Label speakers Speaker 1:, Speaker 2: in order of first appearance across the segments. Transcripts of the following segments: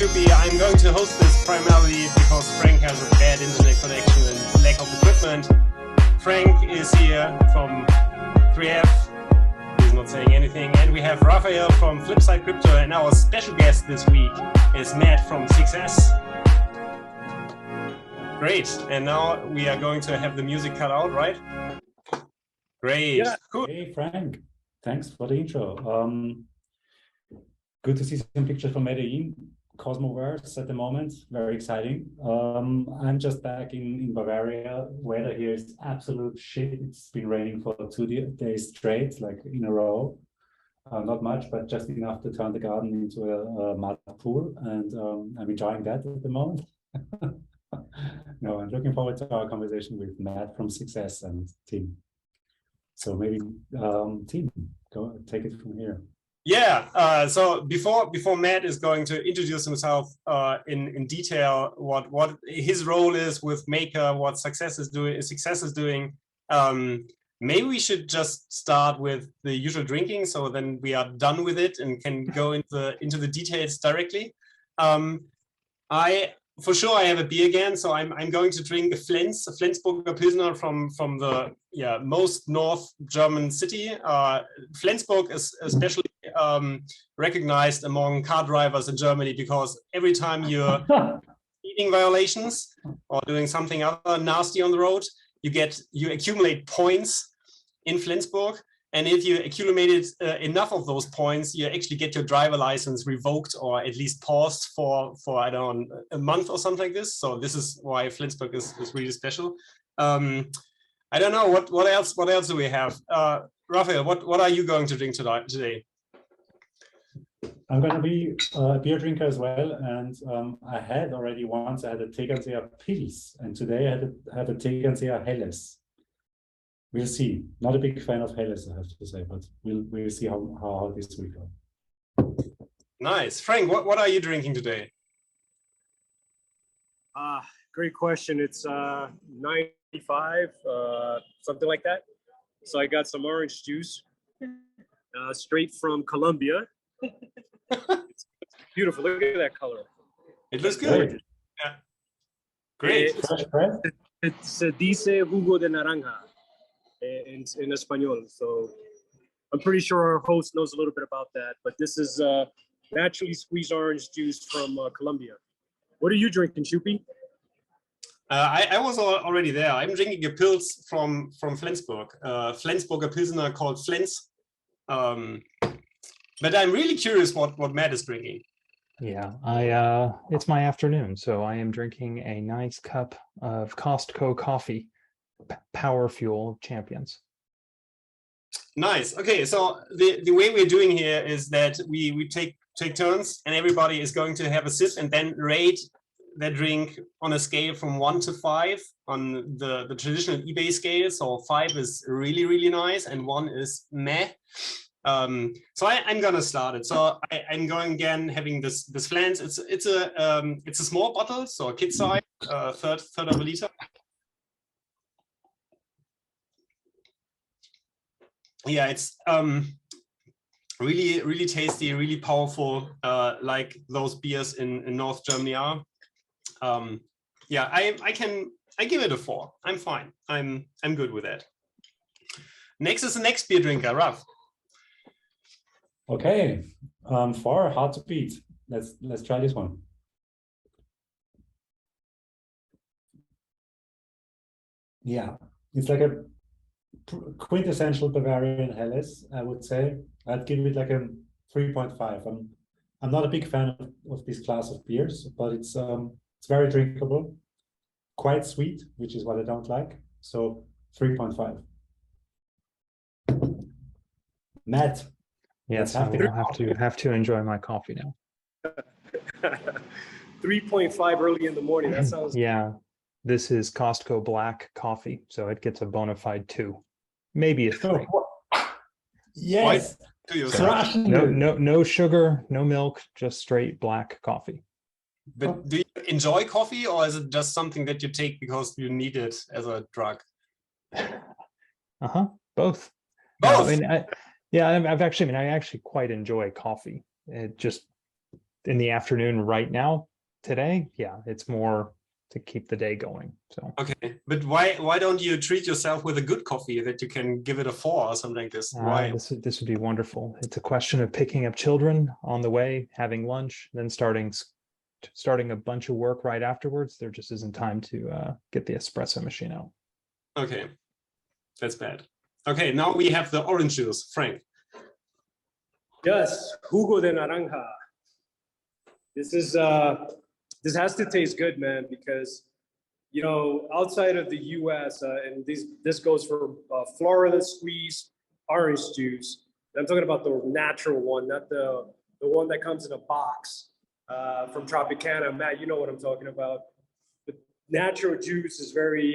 Speaker 1: Schuppner. I'm going to host this primarily because Frank has a bad internet connection and lack of equipment. Frank is here from 3F. He's not saying anything. And we have Raphael from Flipside Crypto, and our special guest this week is Matt from 6S. Great. And now we are going to have the music cut out, right? Great.
Speaker 2: Yeah.
Speaker 1: Cool.
Speaker 2: Hey, Frank. Thanks for the intro. Good to see some pictures from Medellin, Cosmoverse at the moment. Very exciting. I'm just back in Bavaria. Weather here is absolute shit. It's been raining for 2 days straight, like in a row. Not much, but just enough to turn the garden into a mud pool. And I'm enjoying that at the moment. No, I'm looking forward to our conversation with Matt from 6S and team. So maybe team, go take it from here.
Speaker 1: Yeah. So before Matt is going to introduce himself in detail, what his role is with Maker, what Success is doing. Maybe we should just start with the usual drinking, so then we are done with it and can go into the details directly. For sure, I have a beer again, so I'm going to drink a Flensburger Pilsner from the most north German city. Flensburg is especially recognized among car drivers in Germany because every time you're speeding violations or doing something other nasty on the road, you accumulate points in Flensburg. And if you accumulated enough of those points, you actually get your driver license revoked or at least paused for I don't know, a month or something like this. So this is why Flensburg is really special. I don't know what else do we have? Raphael, what are you going to drink today?
Speaker 2: I'm going to be a beer drinker as well, and I had already once. I had a Tegernseer Pils, and today I had a Tegernseer Helles. We'll see. Not a big fan of Helles, I have to say, but we'll see how this will go.
Speaker 1: Nice, Frank. What are you drinking today?
Speaker 3: Great question. It's 95, something like that. So I got some orange juice, straight from Colombia. It's beautiful. Look at that color.
Speaker 1: It looks good.
Speaker 2: Great.
Speaker 1: Yeah. Great.
Speaker 3: It's dice jugo de naranja in Espanol. So I'm pretty sure our host knows a little bit about that. But this is naturally squeezed orange juice from Colombia. What are you drinking, Schuppner?
Speaker 1: I was already there. I'm drinking a Pils from Flensburg, Flensburger Pilsner called Flens. But I'm really curious what Matt is drinking.
Speaker 4: Yeah, it's my afternoon, so I am drinking a nice cup of Costco coffee, Power Fuel of Champions.
Speaker 1: Nice. Okay, so the way we're doing here is that we take turns, and everybody is going to have a sip and then rate their drink on a scale from 1 to 5 on the traditional eBay scale. So 5 is really, really nice, and 1 is meh. So I'm gonna start it. So I'm going again having this Flens. It's a small bottle, so a kid size, third of a liter. Yeah, it's really tasty, really powerful, like those beers in North Germany are. Yeah, I give it a 4. I'm fine. I'm good with that. Next is the next beer drinker, Raf.
Speaker 2: Okay, 4, hard to beat. Let's try this one. Yeah, it's like a quintessential Bavarian Helles, I would say. I'd give it like a 3.5. I'm not a big fan of this class of beers, but it's very drinkable, quite sweet, which is what I don't like. So 3.5. Matt.
Speaker 4: Yes, I will have to enjoy my coffee now.
Speaker 3: 3.5 early in the morning. That sounds.
Speaker 4: Yeah, this is Costco black coffee, so it gets a bona fide 2, maybe a 3.
Speaker 2: Yes.
Speaker 4: So, no sugar, no milk, just straight black coffee.
Speaker 1: But do you enjoy coffee, or is it just something that you take because you need it as a drug?
Speaker 4: Both.
Speaker 1: Both.
Speaker 4: No, I actually quite enjoy coffee. It just in the afternoon right now, today, yeah, it's more to keep the day going. So
Speaker 1: okay, but why don't you treat yourself with a good coffee that you can give it a 4 or something like this? Why?
Speaker 4: This would be wonderful. It's a question of picking up children on the way, having lunch, then starting a bunch of work right afterwards. There just isn't time to get the espresso machine out.
Speaker 1: Okay, that's bad. Okay, now we have the orange juice, Frank.
Speaker 3: Yes, jugo de naranja. This is this has to taste good, man, because you know, outside of the U.S. And this goes for Florida squeeze orange juice. I'm talking about the natural one, not the one that comes in a box from Tropicana. Matt, you know what I'm talking about. The natural juice is very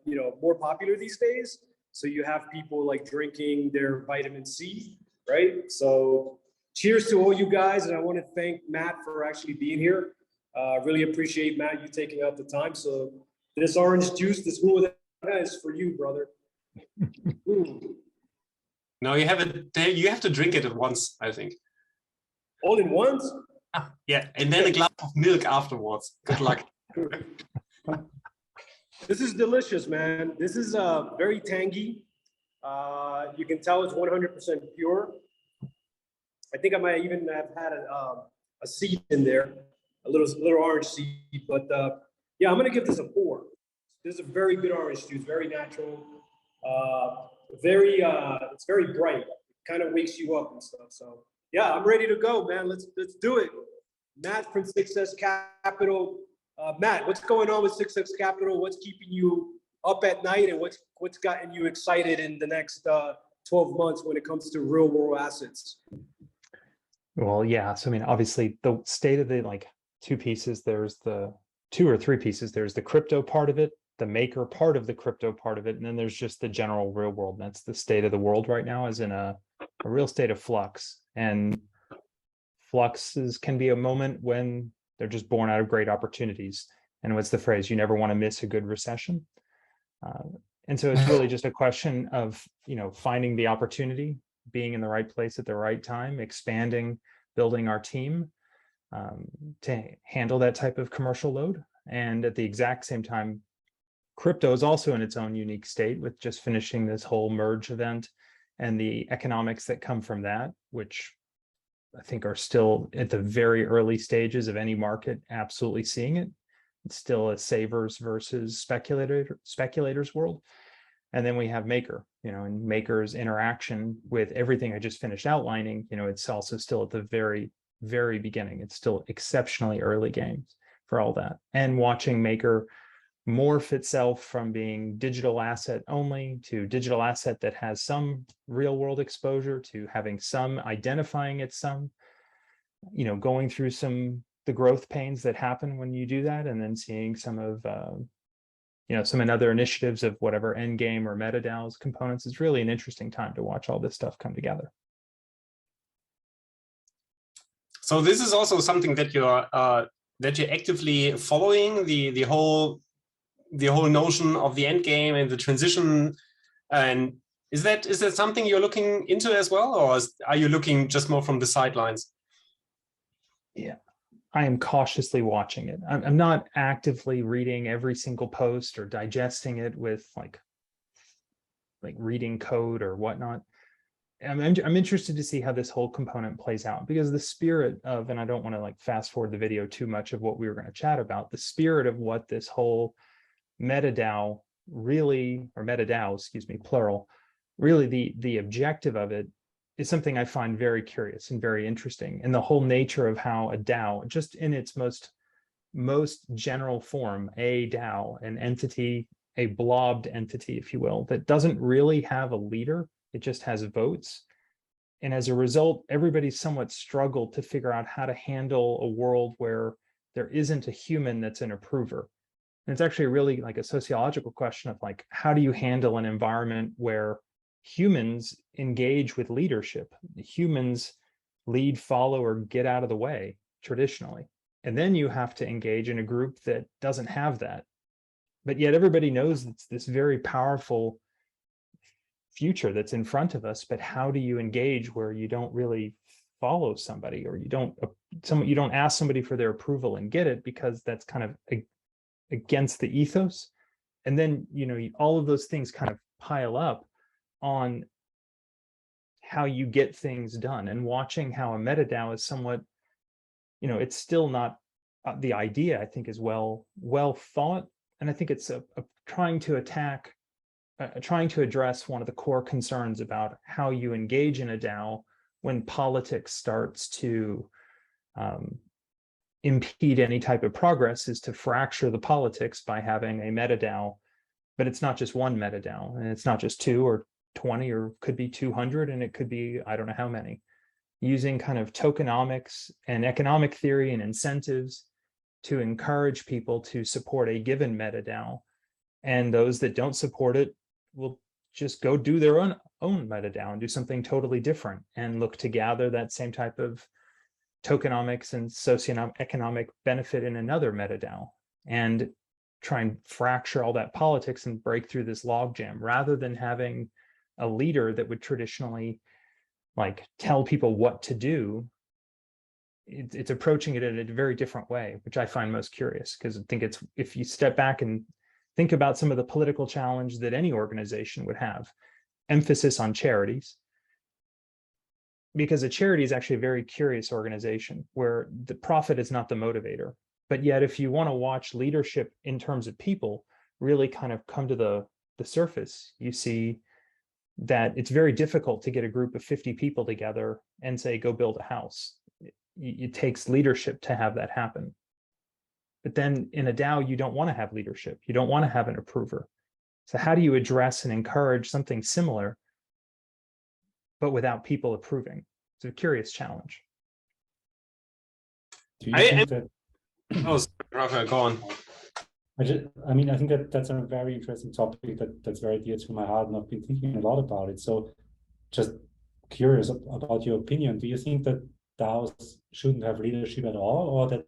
Speaker 3: you know, more popular these days. So you have people like drinking their vitamin C, right? So cheers to all you guys, and I want to thank Matt for actually being here. Really appreciate, Matt, you taking out the time. So this orange juice, this jugo is for you, brother.
Speaker 1: No, you have to drink it at once, I think.
Speaker 3: All in once?
Speaker 1: Yeah, and then a glass of milk afterwards. Good luck.
Speaker 3: This is delicious, man. This is very tangy. You can tell it's 100% pure. I think I might even have had a seed in there, a little orange seed. But yeah, I'm gonna give this a 4. This is a very good orange juice, very natural, it's very bright. It kind of wakes you up and stuff. So yeah, I'm ready to go, man. Let's do it. Matt from Success Capital. Matt, what's going on with Success Capital? What's keeping you up at night, and what's gotten you excited in the next 12 months when it comes to real world assets?
Speaker 4: Well, yeah. So I mean, obviously, the state of the two pieces. There's the 2 or 3 pieces. There's the crypto part of it, the maker part of the crypto part of it, and then there's just the general real world. That's the state of the world right now, is in a real state of flux. And fluxes can be a moment when they're just born out of great opportunities. And what's the phrase? You never want to miss a good recession. And so it's really just a question of, finding the opportunity, being in the right place at the right time, expanding, building our team to handle that type of commercial load. And at the exact same time, crypto is also in its own unique state, with just finishing this whole merge event and the economics that come from that, which I think are still at the very early stages of any market absolutely seeing it. It's still a savers versus speculators world. And then we have Maker, and Maker's interaction with everything I just finished outlining. It's also still at the very, very beginning. It's still exceptionally early games for all that. And watching Maker morph itself from being digital asset only to digital asset that has some real world exposure, to having some, identifying it some, going through the growth pains that happen when you do that, and then seeing some of some other initiatives of whatever Endgame or MakerDAO's components. Is really an interesting time to watch all this stuff come together.
Speaker 1: So this is also something that you're actively following, the whole notion of the Endgame and the transition. And is that something you're looking into as well, or are you looking just more from the sidelines?
Speaker 4: Yeah, I am cautiously watching it. I'm not actively reading every single post or digesting it with like reading code or whatnot. I'm interested to see how this whole component plays out, because the spirit of, and I don't want to fast forward the video too much of what we were going to chat about, the spirit of what this whole MakerDAO really, or MakerDAO, excuse me, plural, really the objective of it is something I find very curious and very interesting. And the whole nature of how a DAO, just in its most general form, a DAO, an entity, a blobbed entity, if you will, that doesn't really have a leader. It just has votes. And as a result, everybody's somewhat struggled to figure out how to handle a world where there isn't a human that's an approver. And it's actually really a sociological question of how do you handle an environment where humans engage with leadership? Humans lead, follow, or get out of the way traditionally. And then you have to engage in a group that doesn't have that. But yet everybody knows it's this very powerful future that's in front of us. But how do you engage where you don't really follow somebody, or you don't ask somebody for their approval and get it, because that's kind of against the ethos. And then, all of those things kind of pile up on how you get things done. And watching how a MetaDAO is somewhat, it's still not the idea, I think, is well thought. And I think it's trying to address one of the core concerns about how you engage in a DAO when politics starts to impede any type of progress, is to fracture the politics by having a MetaDAO. But it's not just one MetaDAO, and it's not just 2 or 20, or could be 200, and it could be, I don't know how many, using kind of tokenomics and economic theory and incentives to encourage people to support a given MetaDAO. And those that don't support it will just go do their own MetaDAO and do something totally different, and look to gather that same type of tokenomics and socioeconomic benefit in another MetaDAO, and try and fracture all that politics and break through this logjam, rather than having a leader that would traditionally tell people what to do. It's approaching it in a very different way, which I find most curious, because I think it's, if you step back and think about some of the political challenge that any organization would have, emphasis on charities, because a charity is actually a very curious organization where the profit is not the motivator. But yet, if you want to watch leadership in terms of people really kind of come to the surface, you see that it's very difficult to get a group of 50 people together and say, go build a house. It takes leadership to have that happen. But then in a DAO, you don't want to have leadership. You don't want to have an approver. So how do you address and encourage something similar, but without people approving? It's a curious challenge.
Speaker 2: Do you think that?
Speaker 1: Oh, Raphael, go on.
Speaker 2: I think that's a very interesting topic that's very dear to my heart, and I've been thinking a lot about it. So just curious about your opinion. Do you think that DAOs shouldn't have leadership at all, or that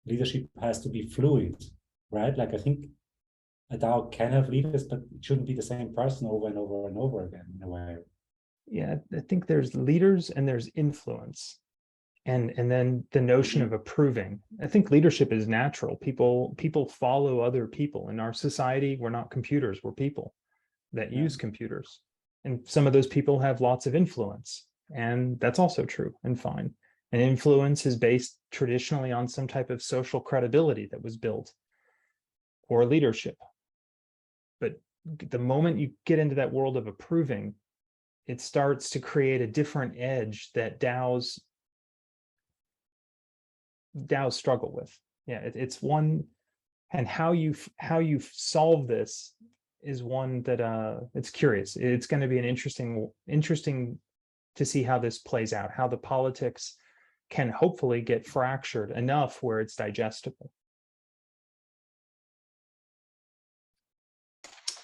Speaker 2: leadership has to be fluid, right? I think a DAO can have leaders, but it shouldn't be the same person over and over and over again, in a way.
Speaker 4: Yeah, I think there's leaders and there's influence. And then the notion of approving. I think leadership is natural. People follow other people. In our society, we're not computers, we're people that use computers. And some of those people have lots of influence. And that's also true and fine. And influence is based traditionally on some type of social credibility that was built, or leadership. But the moment you get into that world of approving, it starts to create a different edge that DAOs struggle with. Yeah, it's one, and how you solve this is one that it's curious. It's going to be an interesting to see how this plays out, how the politics can hopefully get fractured enough where it's digestible.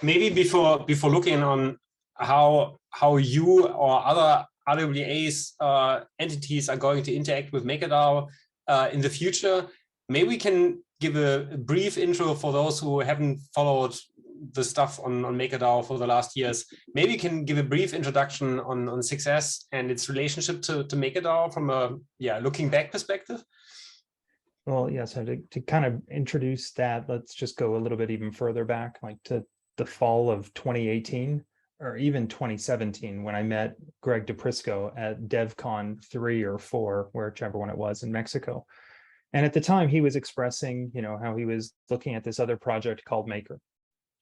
Speaker 1: Maybe before looking on how you or other RWA's entities are going to interact with MakerDAO in the future, maybe we can give a brief intro for those who haven't followed the stuff on MakerDAO for the last years. Maybe you can give a brief introduction on success and its relationship to MakerDAO from a looking back perspective.
Speaker 4: Well, yeah, so to kind of introduce that, let's just go a little bit even further back, to the fall of 2018 or even 2017, when I met Greg DePrisco at Devcon 3 or 4, whichever one it was, in Mexico. And at the time he was expressing, how he was looking at this other project called Maker.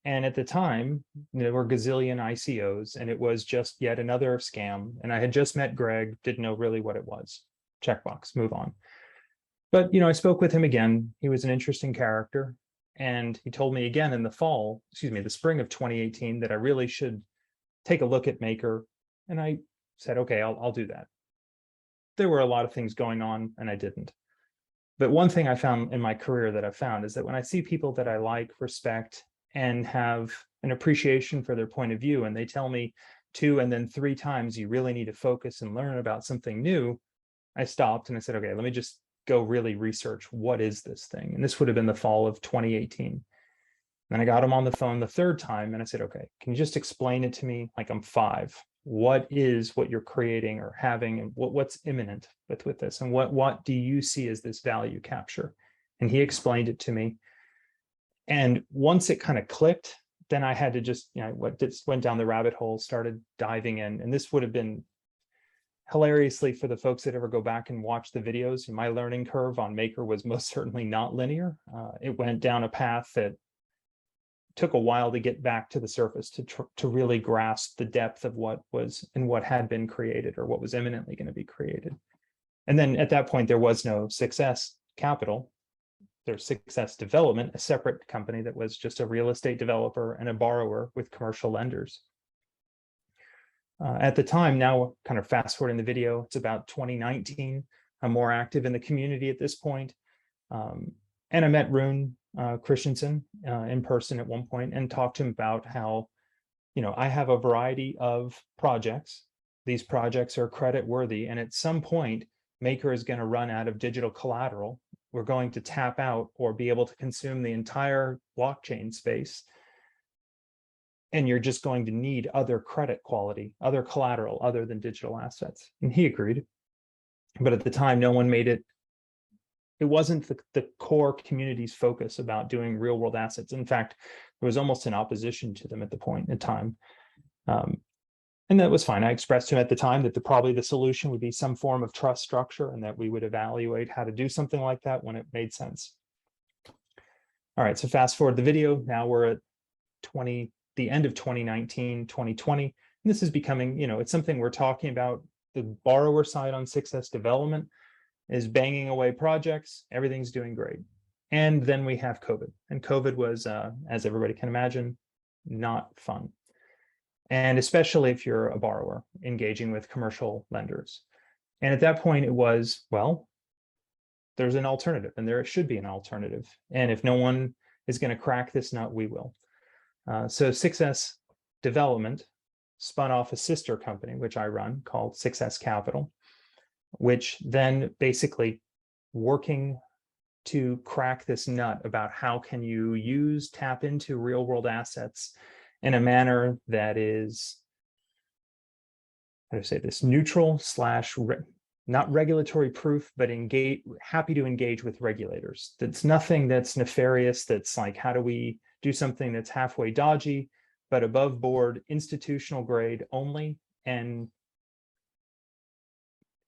Speaker 4: And at the time, there were gazillion ICOs, and it was just yet another scam. And I had just met Greg, didn't know really what it was. Checkbox, move on. But, I spoke with him again. He was an interesting character. And he told me again in the spring of 2018, that I really should take a look at Maker. And I said, okay, I'll do that. There were a lot of things going on, and I didn't. But one thing I found in my career that I've found is that when I see people that I like, respect, and have an appreciation for their point of view, and they tell me 2 and then 3 times, you really need to focus and learn about something new, I stopped and I said, okay, let me just go really research, what is this thing? And this would have been the fall of 2018. Then I got him on the phone the 3rd time and I said, okay, can you just explain it to me like I'm 5? what is what you're creating or having, and what's imminent with this, and what do you see as this value capture? And he explained it to me. And once it kind of clicked, then I had to just, went down the rabbit hole, started diving in. And this would have been hilariously, for the folks that ever go back and watch the videos, my learning curve on Maker was most certainly not linear. It went down a path that took a while to get back to the surface, to really grasp the depth of what was and what had been created, or what was imminently going to be created. And then at that point, there was no Success Capital. There's Success Development, a separate company that was just a real estate developer and a borrower with commercial lenders. At the time, now kind of fast forward in the video, it's about 2019. I'm more active in the community at this point. And I met Rune Christensen in person at one point and talked to him about how, I have a variety of projects. These projects are credit worthy. And at some point, Maker is going to run out of digital collateral. We're going to tap out or be able to consume the entire blockchain space. And you're just going to need other credit quality, other collateral, other than digital assets. And he agreed. But at the time, no one made it. It wasn't the core community's focus about doing real world assets. In fact, there was almost an opposition to them at the point in time. And that was fine. I expressed to him at the time that probably the solution would be some form of trust structure, and that we would evaluate how to do something like that when it made sense. All right, so fast forward the video. Now we're at the end of 2019, 2020. And this is becoming, it's something we're talking about. The borrower side on Success Development is banging away projects. Everything's doing great. And then we have COVID. And COVID was, as everybody can imagine, not fun. And especially if you're a borrower engaging with commercial lenders. And at that point, it was, well, there's an alternative, and there should be an alternative. And if no one is going to crack this nut, we will. So Success Development spun off a sister company, which I run, called Success Capital, which then basically working to crack this nut about how can you tap into real world assets in a manner that is, how do I say this, neutral / not regulatory proof, but happy to engage with regulators. That's nothing that's nefarious. That's like, how do we do something that's halfway dodgy, but above board, institutional grade only, and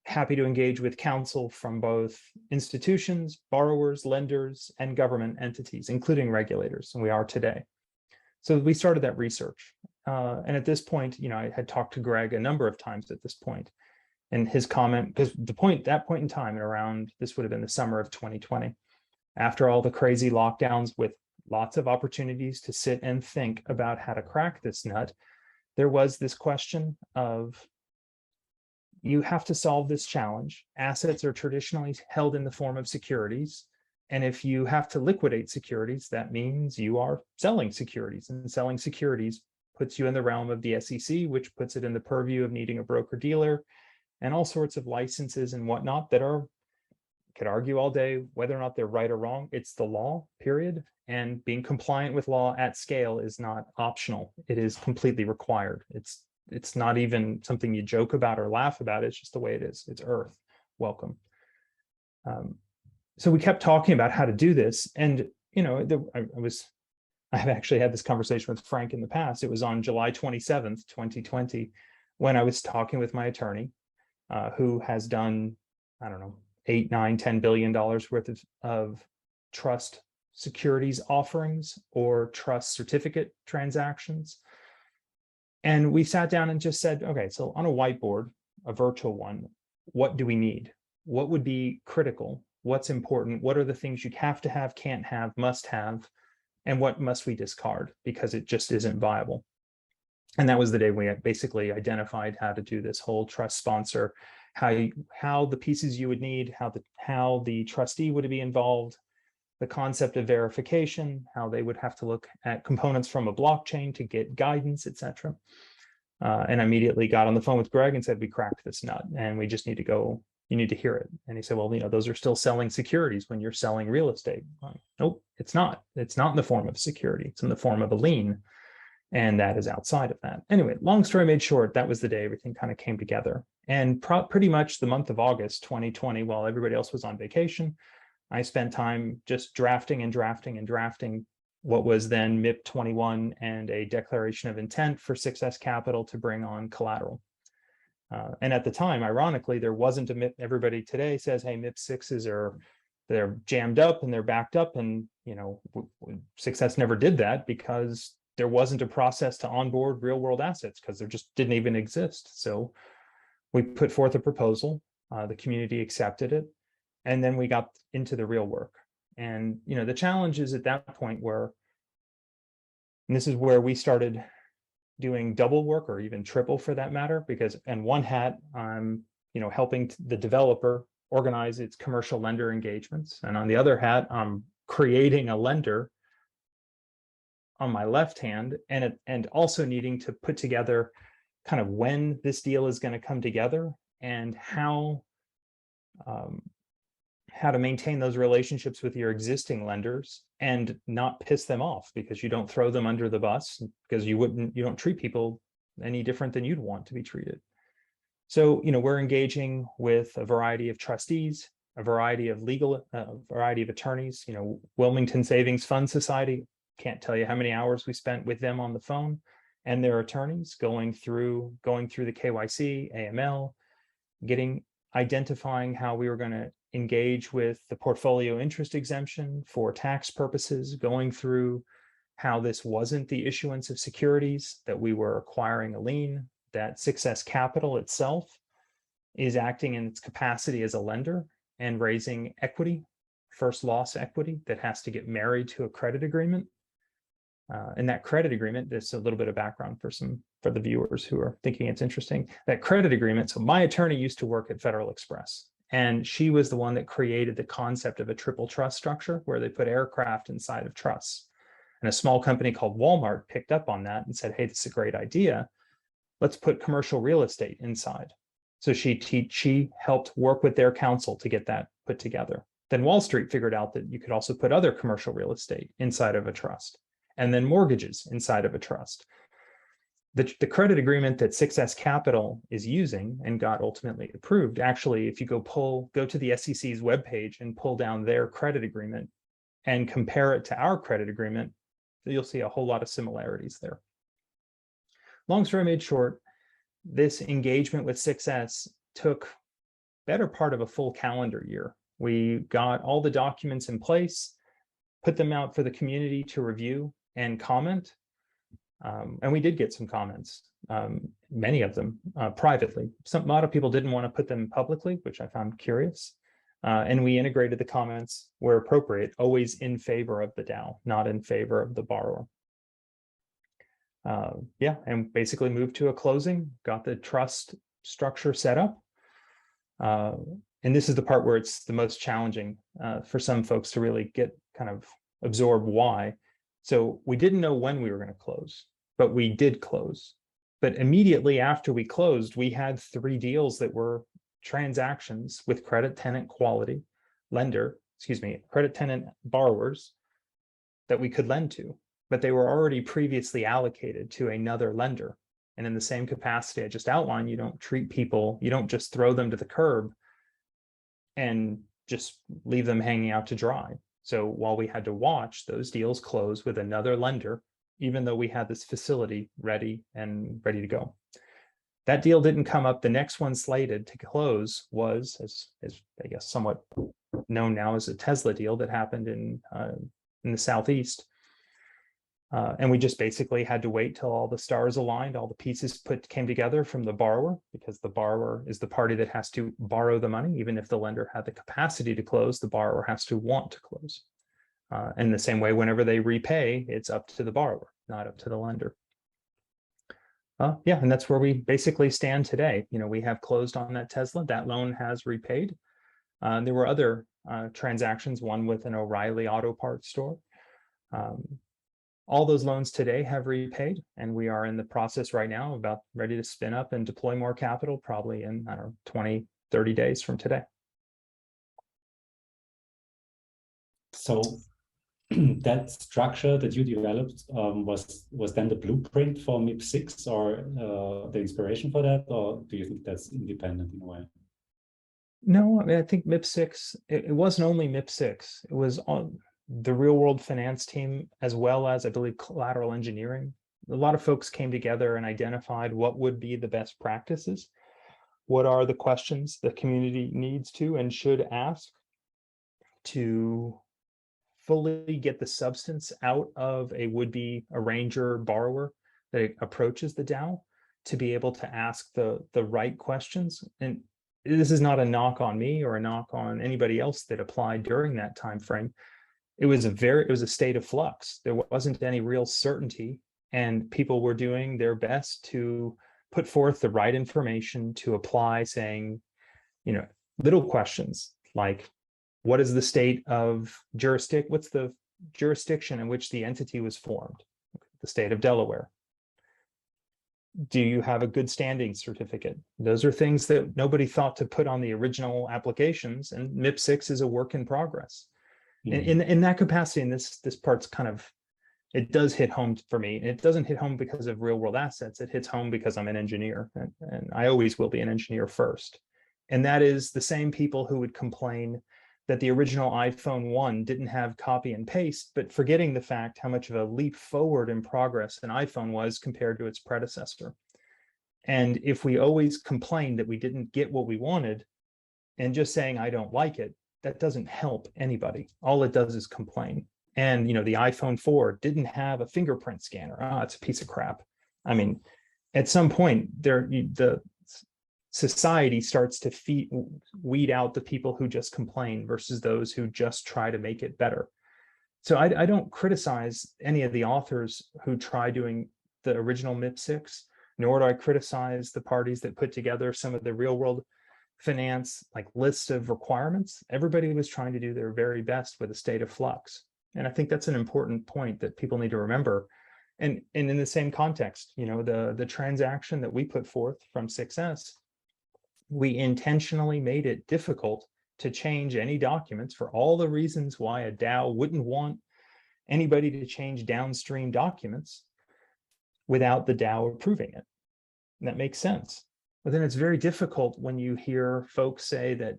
Speaker 4: happy to engage with counsel from both institutions, borrowers, lenders, and government entities, including regulators, and we are today. So we started that research. And at this point, I had talked to Greg a number of times at this point, and his comment, because that point in time, around, this would have been the summer of 2020, after all the crazy lockdowns with lots of opportunities to sit and think about how to crack this nut, there was this question of, you have to solve this challenge. Assets are traditionally held in the form of securities. And if you have to liquidate securities, that means you are selling securities, and selling securities puts you in the realm of the SEC, which puts it in the purview of needing a broker dealer and all sorts of licenses and whatnot that could argue all day whether or not they're right or wrong. It's the law, period. And being compliant with law at scale is not optional. It is completely required. It's not even something you joke about or laugh about. It's just the way it is. It's earth. Welcome. So we kept talking about how to do this. And, I've actually had this conversation with Frank in the past. It was on July 27th, 2020, when I was talking with my attorney, who has done, I don't know, $8, $9, $10 billion worth of trust securities offerings or trust certificate transactions. And we sat down and just said, okay, so on a whiteboard, a virtual one, what do we need? What would be critical? What's important? What are the things you have to have, can't have, must have? And what must we discard because it just isn't viable? And that was the day we basically identified how to do this whole trust sponsor, how the pieces you would need, how the trustee would be involved, the concept of verification, how they would have to look at components from a blockchain to get guidance, etc. And I immediately got on the phone with Greg and said, we cracked this nut and we just need to go, you need to hear it. And he said, well, those are still selling securities when you're selling real estate. Like, nope, it's not. It's not in the form of a security. It's in the form of a lien. And that is outside of that. Anyway, long story made short, that was the day everything kind of came together. And pretty much the month of August 2020, while everybody else was on vacation, I spent time just drafting and drafting and drafting what was then MIP21 and a declaration of intent for Success Capital to bring on collateral. And at the time, ironically, there wasn't a MIP. Everybody today says, hey, MIP6s they're jammed up and they're backed up. And, you know, Success never did that because there wasn't a process to onboard real world assets because there just didn't even exist. So we put forth a proposal, the community accepted it, and then we got into the real work. And, you know, the challenges at that point were, and this is where we started doing double work or even triple for that matter, because in one hat, I'm, you know, helping the developer organize its commercial lender engagements. And on the other hat, I'm creating a lender on my left hand, and also needing to put together kind of when this deal is going to come together and how to maintain those relationships with your existing lenders and not piss them off, because you don't throw them under the bus, because you don't treat people any different than you'd want to be treated. So, you know, we're engaging with a variety of trustees, a variety of variety of attorneys. You know, Wilmington Savings Fund Society, can't tell you how many hours we spent with them on the phone and their attorneys going through the KYC, AML, identifying how we were going to engage with the portfolio interest exemption for tax purposes, going through how this wasn't the issuance of securities, that we were acquiring a lien, that Success Capital itself is acting in its capacity as a lender and raising equity, first loss equity that has to get married to a credit agreement. And that credit agreement, there's a little bit of background for the viewers who are thinking it's interesting. That credit agreement, so my attorney used to work at Federal Express, and she was the one that created the concept of a triple trust structure where they put aircraft inside of trusts. And a small company called Walmart picked up on that and said, hey, this is a great idea. Let's put commercial real estate inside. So she helped work with their counsel to get that put together. Then Wall Street figured out that you could also put other commercial real estate inside of a trust, and then mortgages inside of a trust. The credit agreement that Success Capital is using and got ultimately approved, actually, if you go to the SEC's webpage and pull down their credit agreement and compare it to our credit agreement, you'll see a whole lot of similarities there. Long story made short, this engagement with Success took better part of a full calendar year. We got all the documents in place, put them out for the community to review and comment. And we did get some comments, many of them privately. A lot of people didn't want to put them publicly, which I found curious. And we integrated the comments where appropriate, always in favor of the DAO, not in favor of the borrower. Yeah, and basically moved to a closing, got the trust structure set up. And this is the part where it's the most challenging for some folks to really get kind of absorb why. So we didn't know when we were going to close, but we did close. But immediately after we closed, we had 3 deals that were transactions with credit tenant credit tenant borrowers that we could lend to, but they were already previously allocated to another lender. And in the same capacity I just outlined, you don't treat people, you don't just throw them to the curb and just leave them hanging out to dry. So while we had to watch those deals close with another lender, even though we had this facility ready to go. That deal didn't come up. The next one slated to close was, as I guess somewhat known now as a Tesla deal that happened in the Southeast. And we just basically had to wait till all the stars aligned, all the pieces came together from the borrower, because the borrower is the party that has to borrow the money. Even if the lender had the capacity to close, the borrower has to want to close. In the same way, whenever they repay, it's up to the borrower, not up to the lender. Yeah, and that's where we basically stand today. You know, we have closed on that Tesla. That loan has repaid. There were other transactions, one with an O'Reilly auto parts store. All those loans today have repaid, and we are in the process right now about ready to spin up and deploy more capital, probably in, I don't know, 20, 30 days from today.
Speaker 2: So that structure that you developed was then the blueprint for MIP6 or the inspiration for that, or do you think that's independent in a way?
Speaker 4: No, I mean, I think MIP6, it wasn't only MIP6, it was on the real world finance team, as well as, I believe, collateral engineering. A lot of folks came together and identified what would be the best practices. What are the questions the community needs to and should ask to fully get the substance out of a would-be arranger borrower that approaches the DAO, to be able to ask the right questions. And this is not a knock on me or a knock on anybody else that applied during that time frame. It was a state of flux. There wasn't any real certainty, and people were doing their best to put forth the right information to apply, saying, little questions like, what is the state of jurisdiction? What's the jurisdiction in which the entity was formed? The state of Delaware. Do you have a good standing certificate? Those are things that nobody thought to put on the original applications, and MIP6 is a work in progress. Mm-hmm. In that capacity, and this part's kind of, it does hit home for me. It doesn't hit home because of real world assets. It hits home because I'm an engineer, and I always will be an engineer first. And that is the same people who would complain that the original iPhone 1 didn't have copy and paste, but forgetting the fact how much of a leap forward in progress an iPhone was compared to its predecessor. And if we always complain that we didn't get what we wanted, and just saying, I don't like it, that doesn't help anybody. All it does is complain. And, the iPhone 4 didn't have a fingerprint scanner. It's a piece of crap. I mean, at some point, the society starts to weed out the people who just complain versus those who just try to make it better. So I don't criticize any of the authors who try doing the original MIP6, nor do I criticize the parties that put together some of the real world finance list of requirements. Everybody was trying to do their very best with a state of flux. And I think that's an important point that people need to remember. And in the same context, the transaction that we put forth from 6S, we intentionally made it difficult to change any documents for all the reasons why a DAO wouldn't want anybody to change downstream documents without the DAO approving it. And that makes sense. But then it's very difficult when you hear folks say that,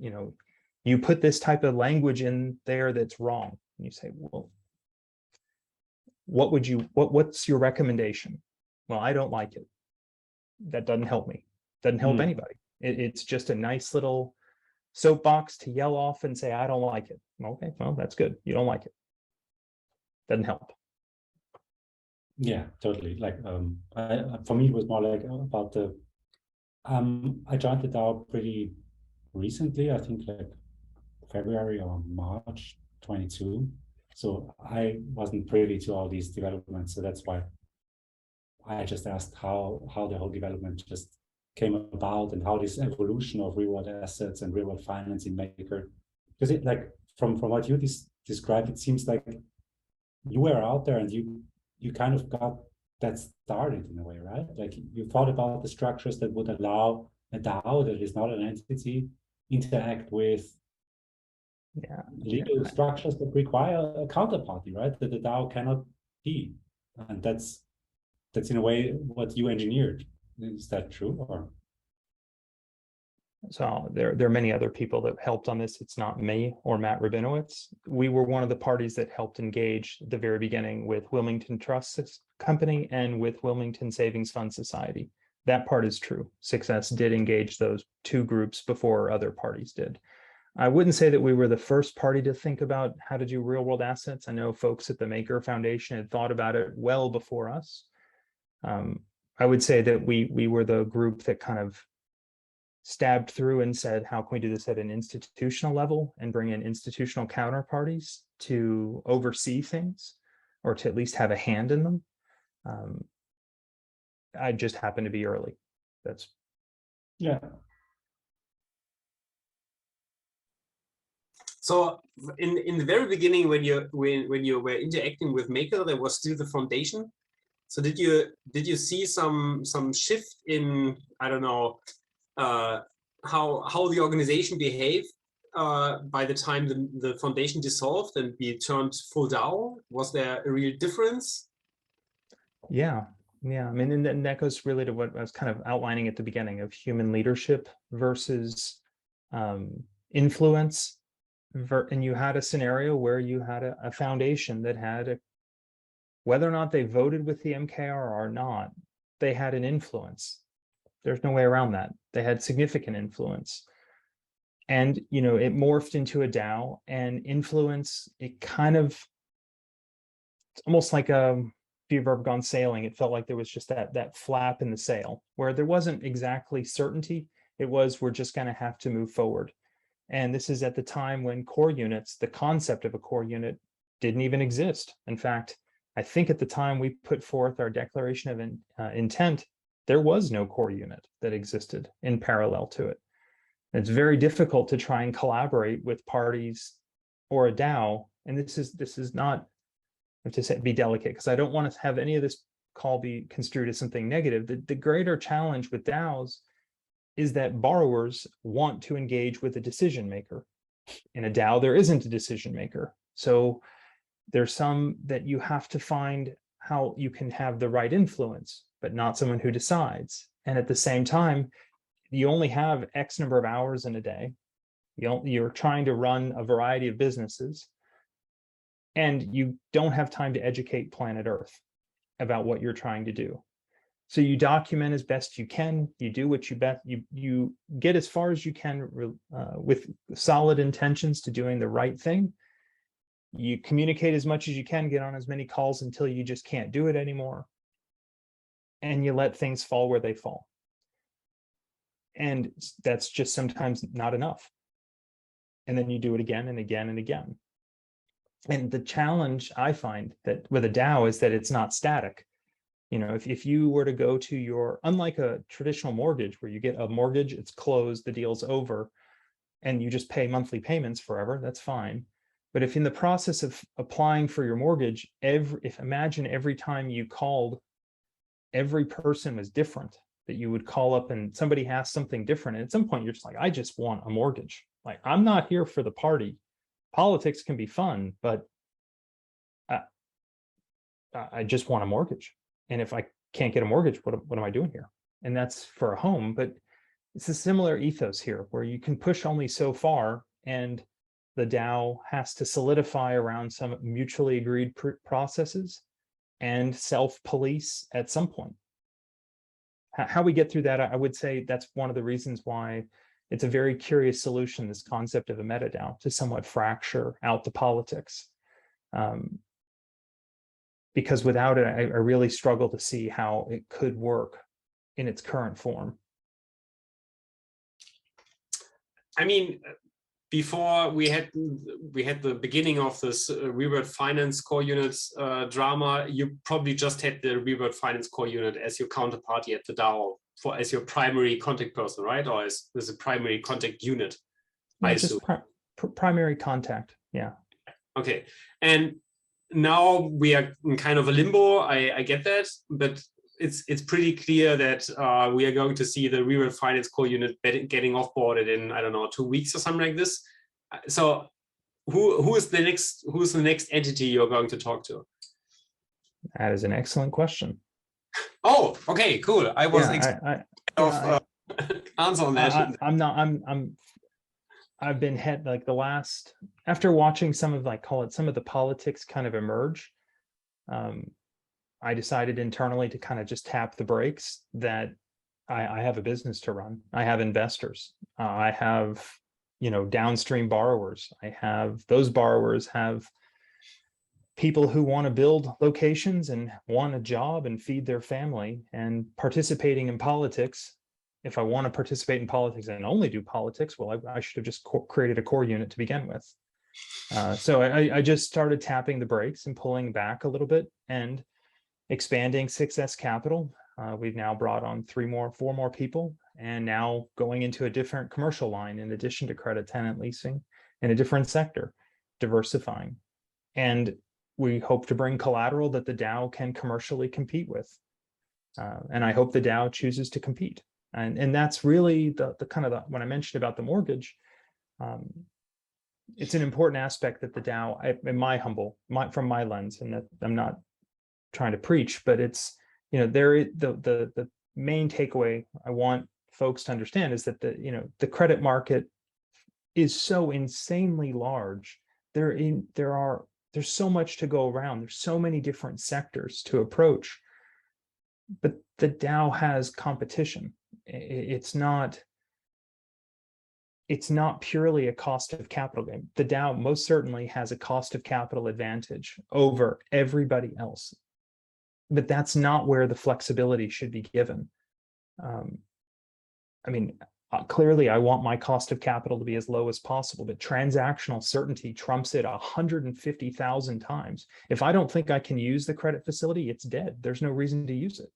Speaker 4: you put this type of language in there that's wrong. And you say, well, what's your recommendation? Well, I don't like it. That doesn't help me. Doesn't help anybody. It's just a nice little soapbox to yell off and say, I don't like it. Okay, well, that's good. You don't like it. Doesn't help.
Speaker 2: Yeah, totally. For me, it was more about the, I joined the DAO pretty recently, I think February or March 22. So I wasn't privy to all these developments. So that's why I just asked how the whole development just came about, and how this evolution of real world assets and real world finance in Maker, because it from what you described, it seems like you were out there and you kind of got that started in a way, right? You thought about the structures that would allow a DAO that is not an entity interact with legal structures that require a counterparty, right? That the DAO cannot be, and that's in a way what you engineered. Is that true? Or
Speaker 4: so there are many other people that helped on this. It's not me or Matt Rabinowitz. We were one of the parties that helped engage at the very beginning with Wilmington Trust Company and with Wilmington Savings Fund Society. That part is true. 6S did engage those two groups before other parties did. I wouldn't say that we were the first party to think about how to do real world assets. I know folks at the Maker Foundation had thought about it well before us. I would say that we were the group that kind of stabbed through and said, how can we do this at an institutional level and bring in institutional counterparties to oversee things, or to at least have a hand in them? I just happened to be early. That's
Speaker 1: So in the very beginning, when you were interacting with Maker, there was still the foundation. So did you see some shift in, I don't know, how the organization behaved by the time the foundation dissolved and we turned full DAO? Was there a real difference?
Speaker 4: Yeah. I mean, and that goes really to what I was kind of outlining at the beginning of human leadership versus influence. And you had a scenario where you had a foundation that had whether or not they voted with the MKR or not, they had an influence. There's no way around that. They had significant influence. And, you know, it morphed into a DAO, and influence, it kind of, it's almost like if you've ever gone sailing, it felt like there was just that flap in the sail where there wasn't exactly certainty. It was, we're just going to have to move forward. And this is at the time when core units, the concept of a core unit didn't even exist. In fact, I think at the time we put forth our declaration of intent, there was no core unit that existed in parallel to it. It's very difficult to try and collaborate with parties or a DAO. And this is not, I have to say, be delicate, because I don't want to have any of this call be construed as something negative. The greater challenge with DAOs is that borrowers want to engage with a decision maker. In a DAO, there isn't a decision maker. So there's some that you have to find how you can have the right influence, but not someone who decides. And at the same time, you only have X number of hours in a day. You're trying to run a variety of businesses, and you don't have time to educate planet Earth about what you're trying to do. So you document as best you can. You do what you get as far as you can with solid intentions to doing the right thing. You communicate as much as you can, get on as many calls until you just can't do it anymore. And you let things fall where they fall. And that's just sometimes not enough. And then you do it again and again and again. And the challenge I find that with a DAO is that it's not static. You know, if you were to go to unlike a traditional mortgage where you get a mortgage, it's closed, the deal's over, and you just pay monthly payments forever, that's fine. But if in the process of applying for your mortgage, imagine every time you called, every person was different, that you would call up and somebody has something different. And at some point you're just like, I just want a mortgage. Like, I'm not here for the party. Politics can be fun, but I just want a mortgage. And if I can't get a mortgage, what am I doing here? And that's for a home, but it's a similar ethos here where you can push only so far, and the DAO has to solidify around some mutually agreed processes and self-police at some point. How we get through that, I would say that's one of the reasons why it's a very curious solution, this concept of a MetaDAO, to somewhat fracture out the politics. Because without it, I really struggle to see how it could work in its current form.
Speaker 1: I mean, before we had the beginning of this Reward Finance core units drama, you probably just had the Reward Finance core unit as your counterparty at the DAO as your primary contact person, right? Or as a primary contact unit?
Speaker 4: Yeah, just primary contact, yeah.
Speaker 1: Okay, and now we are in kind of a limbo. I get that, but it's pretty clear that we are going to see the Reward Finance core unit getting offboarded in, I don't know, 2 weeks or something like this. So who is the next entity you're going to talk to?
Speaker 4: That is an excellent question.
Speaker 1: Oh, okay, cool. I was
Speaker 4: answer
Speaker 1: on that.
Speaker 4: I've been after watching some of some of the politics kind of emerge, I decided internally to kind of just tap the brakes, that I have a business to run. I have investors. I have, downstream borrowers. Those borrowers have people who want to build locations and want a job and feed their family, and participating in politics. If I want to participate in politics and only do politics, well, I should have just created a core unit to begin with. So I just started tapping the brakes and pulling back a little bit and expanding Success Capital. We've now brought on 4 more people, and now going into a different commercial line in addition to credit tenant leasing in a different sector, diversifying. And we hope to bring collateral that the DAO can commercially compete with. And I hope the DAO chooses to compete. And that's really the kind of when I mentioned about the mortgage, it's an important aspect that the DAO, in my humble, from my lens, and that I'm not trying to preach, but it's, the main takeaway I want folks to understand is that the credit market is so insanely large. There's so much to go around. There's so many different sectors to approach, but the DAO has competition. It's not purely a cost of capital game. The DAO most certainly has a cost of capital advantage over everybody else, but that's not where the flexibility should be given. Clearly I want my cost of capital to be as low as possible, but transactional certainty trumps it 150,000 times. If I don't think I can use the credit facility, it's dead. There's no reason to use it.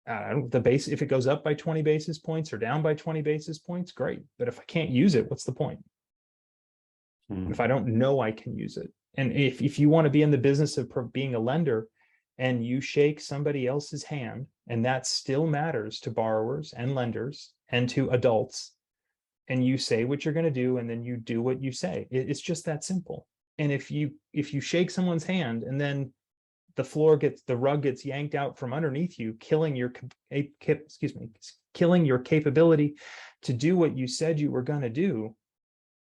Speaker 4: If it goes up by 20 basis points or down by 20 basis points, great. But if I can't use it, what's the point? If I don't know I can use it. And if you want to be in the business of being a lender and you shake somebody else's hand, and that still matters to borrowers and lenders and to adults, and you say what you're going to do, and then you do what you say, it's just that simple. And if you shake someone's hand and then the rug gets yanked out from underneath you, killing your capability to do what you said you were going to do,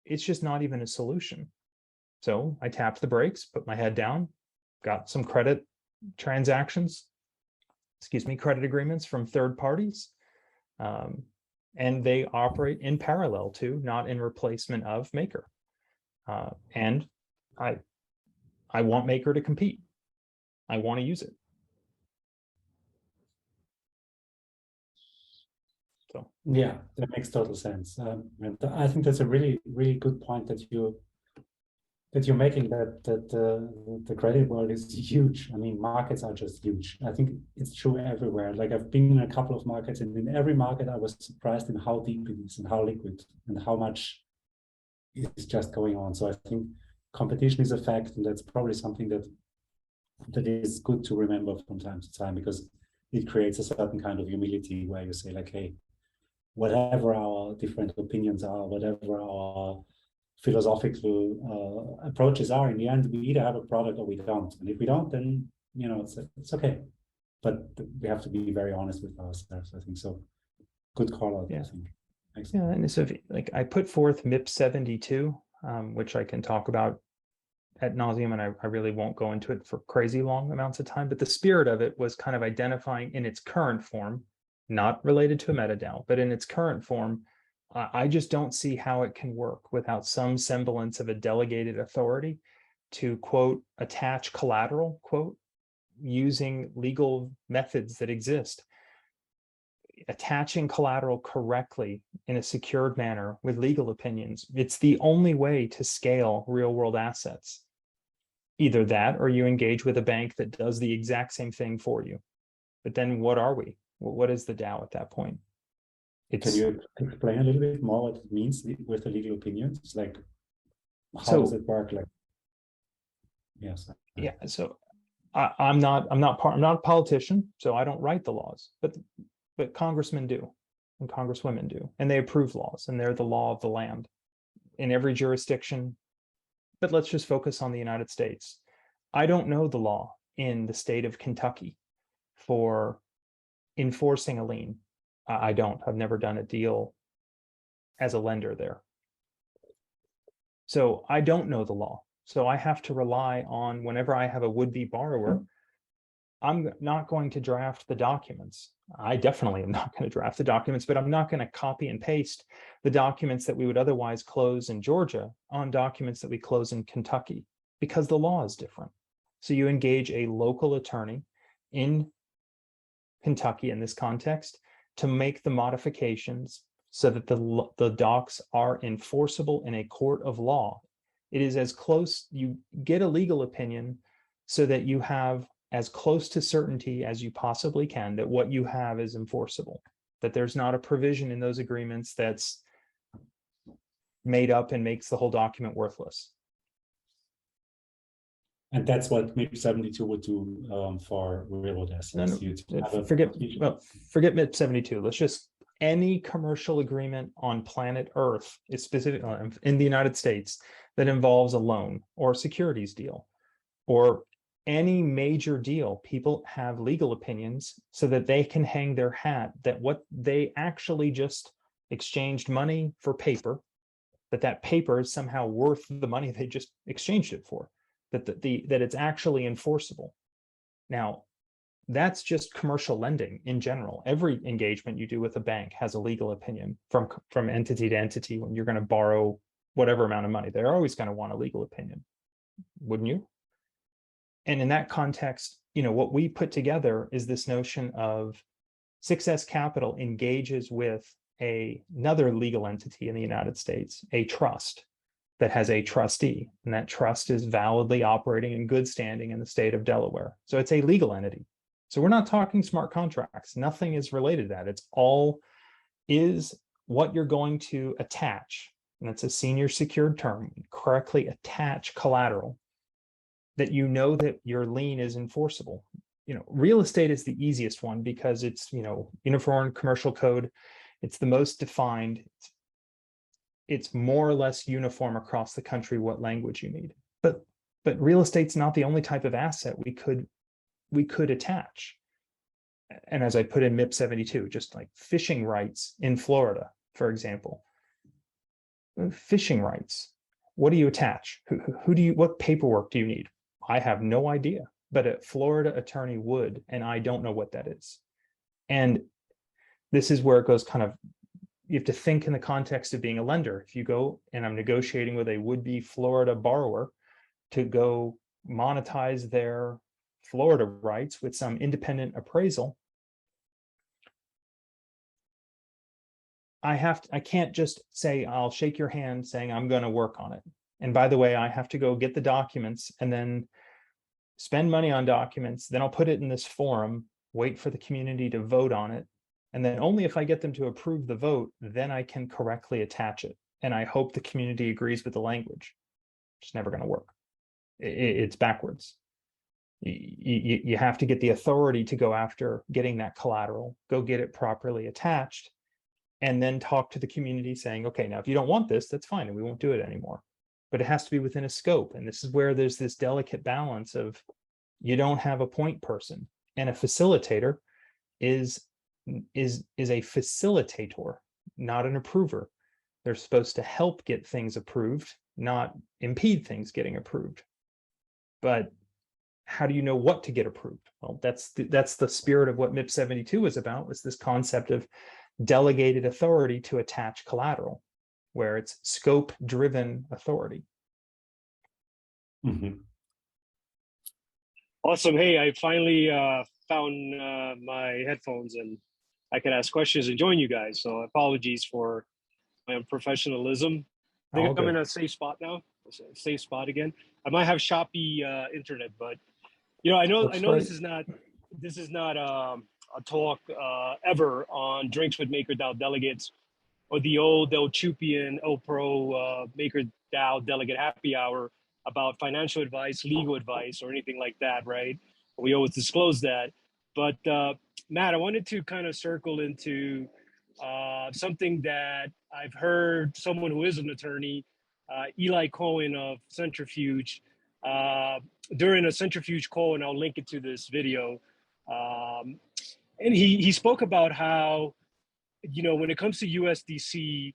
Speaker 4: it's just not even a solution. So I tapped the brakes, put my head down, got some credit agreements from third parties. And they operate in parallel to, not in replacement of Maker. And I want Maker to compete. I want to use it. So
Speaker 2: yeah, that makes total sense. And I think that's a really, really good point that you're making, that the credit world is huge. I mean, markets are just huge. I think it's true everywhere. Like, I've been in a couple of markets, and in every market I was surprised in how deep it is and how liquid and how much is just going on. So I think competition is a fact, and that's probably something that is good to remember from time to time, because it creates a certain kind of humility where you say, like, hey, whatever our different opinions are, whatever our philosophical approaches are, in the end we either have a product or we don't. And if we don't, then it's okay. But we have to be very honest with ourselves, I think. So good call out.
Speaker 4: Yeah.
Speaker 2: I think.
Speaker 4: Yeah, and so I put forth MIP21, which I can talk about ad nauseum, and I really won't go into it for crazy long amounts of time, but the spirit of it was kind of identifying in its current form, not related to a MetaDAO, but in its current form, I just don't see how it can work without some semblance of a delegated authority to, quote, attach collateral, quote, using legal methods that exist. Attaching collateral correctly in a secured manner with legal opinions, it's the only way to scale real world assets. Either that, or you engage with a bank that does the exact same thing for you. But then what are we? What is the DAO at that point?
Speaker 2: Can you explain a little bit more what it means with the legal opinions? It's like, how does it work? Like, yes.
Speaker 4: Yeah. So I'm not a politician, so I don't write the laws, but congressmen do, and congresswomen do, and they approve laws, and they're the law of the land in every jurisdiction. But let's just focus on the United States. I don't know the law in the state of Kentucky for enforcing a lien. I've never done a deal as a lender there. So I don't know the law. So I have to rely on, whenever I have a would-be borrower, I'm not going to draft the documents. I definitely am not going to draft the documents, but I'm not going to copy and paste the documents that we would otherwise close in Georgia on documents that we close in Kentucky, because the law is different. So you engage a local attorney in Kentucky in this context to make the modifications so that the docs are enforceable in a court of law. It is as close, you get a legal opinion so that you have as close to certainty as you possibly can that what you have is enforceable, that there's not a provision in those agreements that's made up and makes the whole document worthless.
Speaker 2: And that's what MIP21 would do for real-world assets.
Speaker 4: Forget MIP21. Let's just, any commercial agreement on planet Earth is specific in the United States that involves a loan or a securities deal or any major deal, people have legal opinions so that they can hang their hat that what they actually just exchanged money for paper, that paper is somehow worth the money they just exchanged it for, that it's actually enforceable. Now, that's just commercial lending in general. Every engagement you do with a bank has a legal opinion from entity to entity. When you're going to borrow whatever amount of money, they're always going to want a legal opinion, wouldn't you? And in that context, what we put together is this notion of Success Capital engages with another legal entity in the United States, a trust that has a trustee, and that trust is validly operating in good standing in the state of Delaware. So it's a legal entity. So we're not talking smart contracts. Nothing is related to that. It's all is what you're going to attach, and it's a senior secured term, correctly attach collateral that that your lien is enforceable. Real estate is the easiest one because it's, Uniform Commercial Code. It's the most defined. It's more or less uniform across the country what language you need. But real estate's not the only type of asset we could attach. And as I put in MIP22, just like fishing rights in Florida, for example. Fishing rights. What do you attach? What paperwork do you need? I have no idea, but a Florida attorney would, and I don't know what that is. And this is where it goes you have to think in the context of being a lender. If you go and I'm negotiating with a would-be Florida borrower to go monetize their Florida rights with some independent appraisal, I can't just say, I'll shake your hand saying I'm going to work on it. And by the way, I have to go get the documents and then spend money on documents. Then I'll put it in this forum, wait for the community to vote on it. And then only if I get them to approve the vote, then I can correctly attach it. And I hope the community agrees with the language. It's never going to work. It's backwards. You have to get the authority to go after getting that collateral, go get it properly attached, and then talk to the community saying, okay, now if you don't want this, that's fine, and we won't do it anymore. But it has to be within a scope. And this is where there's this delicate balance of you don't have a point person, and a facilitator is a facilitator, not an approver. They're supposed to help get things approved, not impede things getting approved. But how do you know what to get approved? Well, that's the spirit of what MIP22 is about, was this concept of delegated authority to attach collateral, where it's scope-driven authority.
Speaker 2: Mm-hmm.
Speaker 3: Awesome. Hey, I finally found my headphones and I could ask questions and join you guys. So apologies for my unprofessionalism. I think I'm in a safe spot now. Safe spot again. I might have choppy internet, but I know this is not a talk ever on drinks with MakerDAO delegates or the old El Chupian Pro MakerDAO delegate happy hour about financial advice, legal advice, or anything like that, right? We always disclose that. But Matt, I wanted to kind of circle into something that I've heard someone who is an attorney, Eli Cohen of Centrifuge, during a Centrifuge call, and I'll link it to this video. And he spoke about how, when it comes to USDC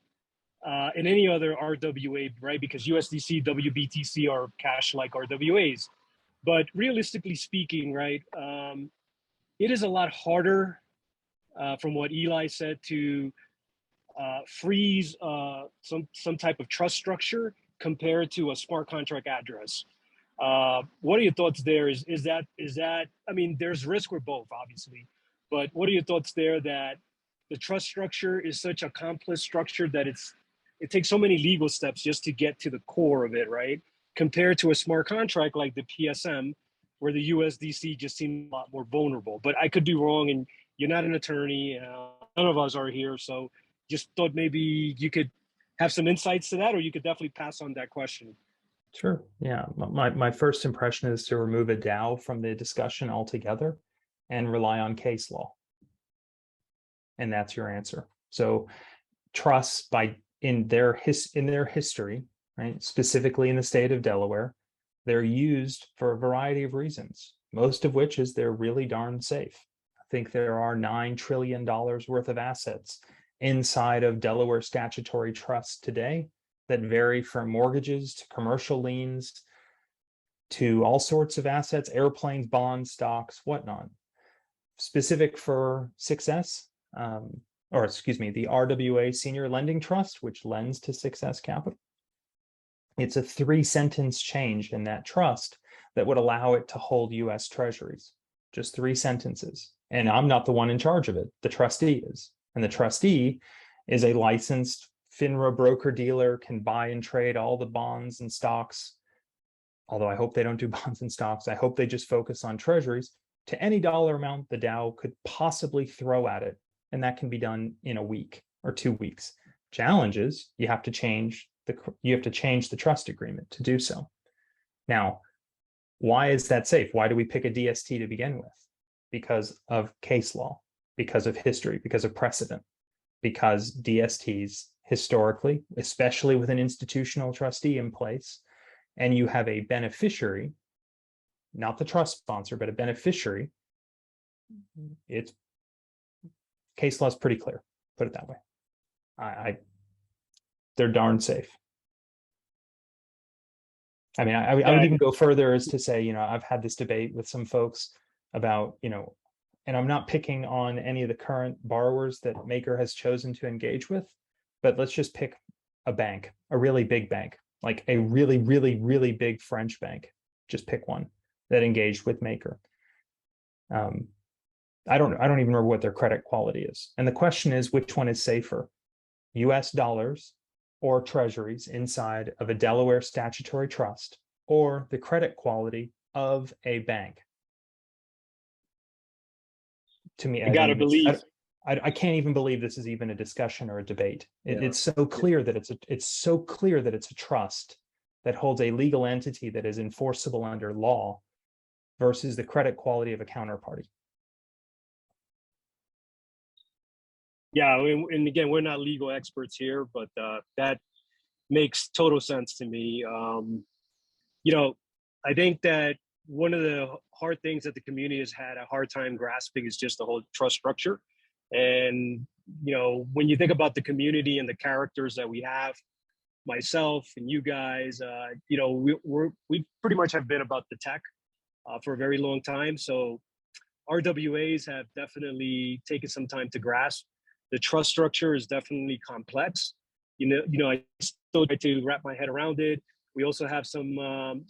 Speaker 3: and any other RWA, right? Because USDC, WBTC are cash-like RWAs. But realistically speaking, right, it is a lot harder, from what Eli said, to freeze some type of trust structure compared to a smart contract address. What are your thoughts there? Is that, I mean, there's risk with both, obviously, but what are your thoughts there that the trust structure is such a complex structure that it takes so many legal steps just to get to the core of it, right? Compared to a smart contract like the PSM, where the USDC just seems a lot more vulnerable. But I could be wrong, and you're not an attorney. None of us are here, so just thought maybe you could have some insights to that, or you could definitely pass on that question.
Speaker 4: Sure. Yeah. My first impression is to remove a DAO from the discussion altogether and rely on case law. And that's your answer. So trusts in their history, right? Specifically in the state of Delaware, they're used for a variety of reasons, most of which is they're really darn safe. I think there are $9 trillion worth of assets inside of Delaware statutory trusts today that vary from mortgages to commercial liens to all sorts of assets, airplanes, bonds, stocks, whatnot. Specific for Success, or excuse me, the RWA Senior Lending Trust, which lends to Success Capital. It's a 3-sentence change in that trust that would allow it to hold US Treasuries. Just 3 sentences. And I'm not the one in charge of it. The trustee is. And the trustee is a licensed FINRA broker-dealer, can buy and trade all the bonds and stocks. Although I hope they don't do bonds and stocks. I hope they just focus on treasuries to any dollar amount the DAO could possibly throw at it. And that can be done in a week or 2 weeks. Challenge is you have to change the trust agreement to do so. Now, why is that safe? Why do we pick a DST to begin with? Because of case law, because of history, because of precedent, because DSTs historically, especially with an institutional trustee in place, and you have a beneficiary, not the trust sponsor, but a beneficiary, it's case law is pretty clear, put it that way. They're darn safe. I mean, I would even go further as to say, I've had this debate with some folks about, and I'm not picking on any of the current borrowers that Maker has chosen to engage with, but let's just pick a bank, a really big bank, like a really, really, really big French bank. Just pick one that engaged with Maker. I don't even remember what their credit quality is. And the question is, which one is safer, US dollars or treasuries inside of a Delaware statutory trust, or the credit quality of a bank? To me,
Speaker 3: I gotta believe.
Speaker 4: I can't even believe this is even a discussion or a debate. It's so clear that it's a trust that holds a legal entity that is enforceable under law versus the credit quality of a counterparty.
Speaker 3: Yeah, and again, we're not legal experts here, but that makes total sense to me. I think that one of the hard things that the community has had a hard time grasping is just the whole trust structure. And, when you think about the community and the characters that we have, myself and you guys, we pretty much have been about the tech for a very long time. So RWAs have definitely taken some time to grasp. The trust structure is definitely complex. I still try to wrap my head around it. We also have some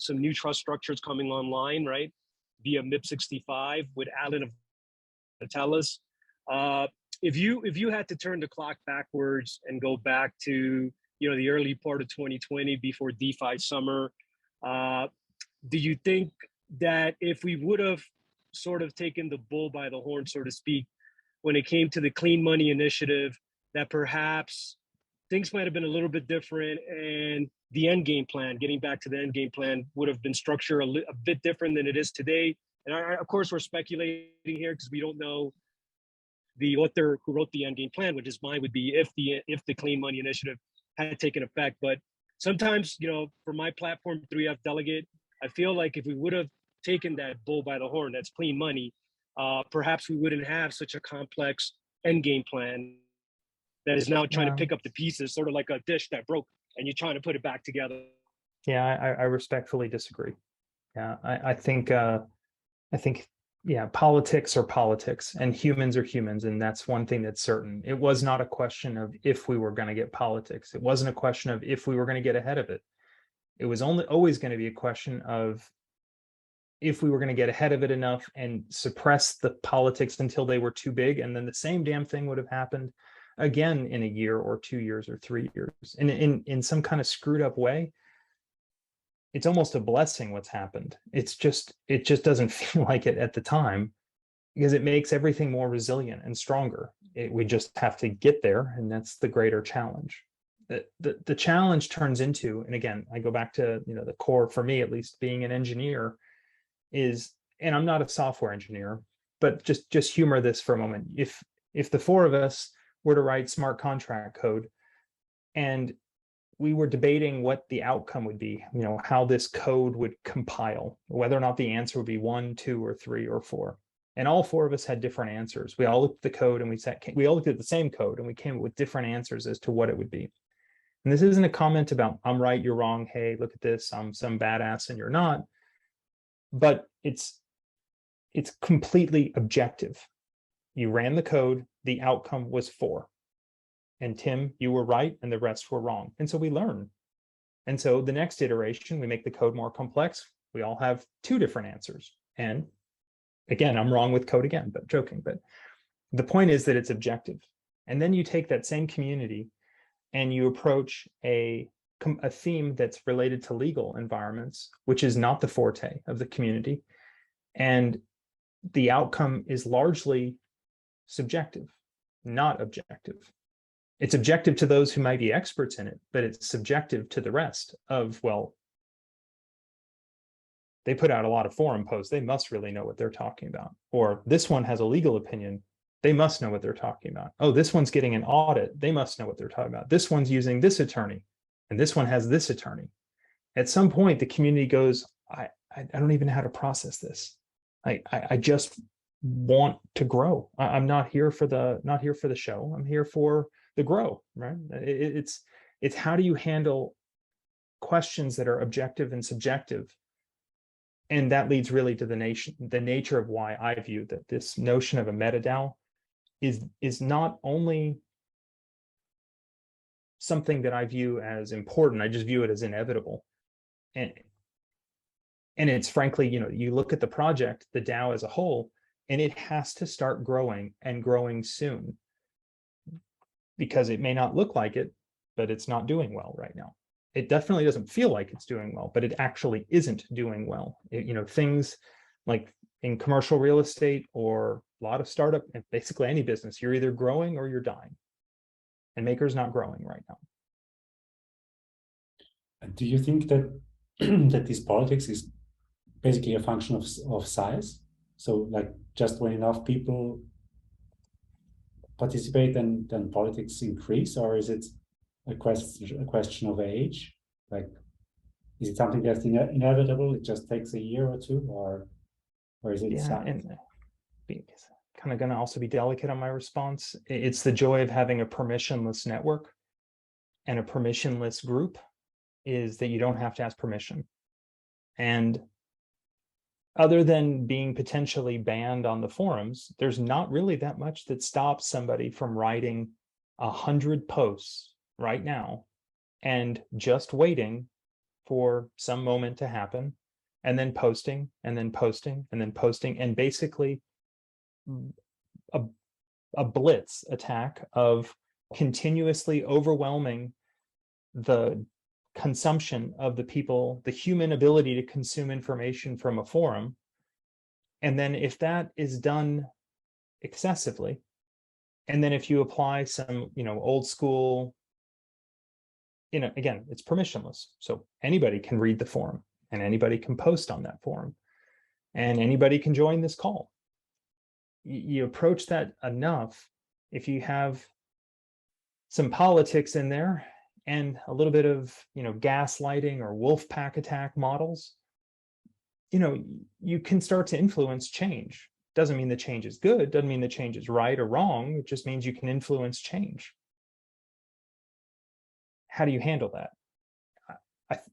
Speaker 3: new trust structures coming online, right? Via MIP65 with Alan Vitalis. If you had to turn the clock backwards and go back to the early part of 2020 before DeFi summer, do you think that if we would have sort of taken the bull by the horn, so to speak, when it came to the clean money initiative, that perhaps things might have been a little bit different, and the Endgame plan, getting back to the Endgame plan, would have been structured a bit different than it is today? And of course, we're speculating here because we don't know the author who wrote the Endgame plan, which is mine, would be if the clean money initiative had taken effect. But sometimes, for my platform, 3F Delegate, I feel like if we would have taken that bull by the horn, that's clean money, perhaps we wouldn't have such a complex Endgame plan that is now trying to pick up the pieces, sort of like a dish that broke and you're trying to put it back together.
Speaker 4: Yeah, I respectfully disagree. Yeah, I think politics are politics and humans are humans. And that's one thing that's certain. It was not a question of if we were going to get politics. It wasn't a question of if we were going to get ahead of it. It was always going to be a question of if we were going to get ahead of it enough and suppress the politics until they were too big. And then the same damn thing would have happened again in a year or 2 years or 3 years. And in some kind of screwed up way, it's almost a blessing what's happened. It just doesn't feel like it at the time, because it makes everything more resilient and stronger. We just have to get there, and that's the greater challenge. The challenge turns into, and again, I go back to the core for me, at least, being an engineer is, and I'm not a software engineer, but just humor this for a moment. If the four of us were to write smart contract code, and we were debating what the outcome would be, how this code would compile, whether or not the answer would be 1, 2, or 3, or 4. And all 4 of us had different answers. We all looked at the code and we all looked at the same code and we came up with different answers as to what it would be. And this isn't a comment about I'm right, you're wrong. Hey, look at this. I'm some badass and you're not. But it's completely objective. You ran the code. The outcome was 4. And Tim, you were right and the rest were wrong. And so we learn. And so the next iteration, we make the code more complex. We all have 2 different answers. And again, I'm wrong with code again, but joking. But the point is that it's objective. And then you take that same community and you approach a theme that's related to legal environments, which is not the forte of the community. And the outcome is largely subjective, not objective. It's objective to those who might be experts in it, but it's subjective to the rest of, well, they put out a lot of forum posts. They must really know what they're talking about. Or this one has a legal opinion. They must know what they're talking about. Oh, this one's getting an audit. They must know what they're talking about. This one's using this attorney, and this one has this attorney. At some point, the community goes, I don't even know how to process this. I just want to grow. I'm not here for the show. I'm here for the grow, right? It's how do you handle questions that are objective and subjective? And that leads really to the nature of why I view that this notion of a MakerDAO is not only something that I view as important, I just view it as inevitable. And it's frankly, you look at the project, the DAO as a whole, and it has to start growing and growing soon, because it may not look like it, but it's not doing well right now. It definitely doesn't feel like it's doing well, but it actually isn't doing well. Things like in commercial real estate or a lot of startup, and basically any business, you're either growing or you're dying. And Maker's not growing right now.
Speaker 2: Do you think that that this politics is basically a function of size? So like just when enough people participate, then politics increase, or is it a question of age? Like, is it something that's inevitable? It just takes a year or 2, or is it?
Speaker 4: Yeah, and kind of going to also be delicate on my response. It's the joy of having a permissionless network and a permissionless group is that you don't have to ask permission. And other than being potentially banned on the forums, there's not really that much that stops somebody from writing 100 posts right now and just waiting for some moment to happen, and then posting, and then posting, and then posting, and basically a blitz attack of continuously overwhelming the consumption of the people, the human ability to consume information from a forum. And then if that is done excessively, and then if you apply some, old school, again, it's permissionless. So anybody can read the forum and anybody can post on that forum and anybody can join this call. You approach that enough, if you have some politics in there and a little bit of, gaslighting or wolf pack attack models, you can start to influence change. Doesn't mean the change is good, doesn't mean the change is right or wrong. It just means you can influence change. How do you handle that?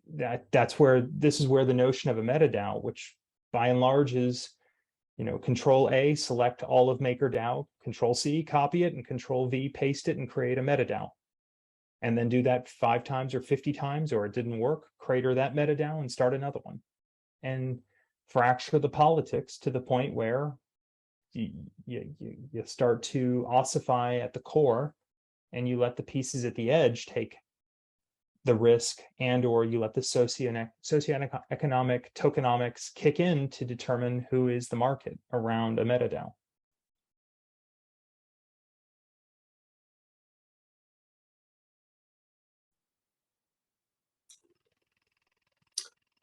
Speaker 4: This is where the notion of a MakerDAO, which by and large is, Control A, select all of MakerDAO, Control C, copy it, and Control V, paste it and create a MakerDAO. And then do that 5 times or 50 times, or it didn't work, crater that MakerDAO and start another one. And fracture the politics to the point where you start to ossify at the core and you let the pieces at the edge take the risk, and or you let the socioeconomic tokenomics kick in to determine who is the market around a MakerDAO.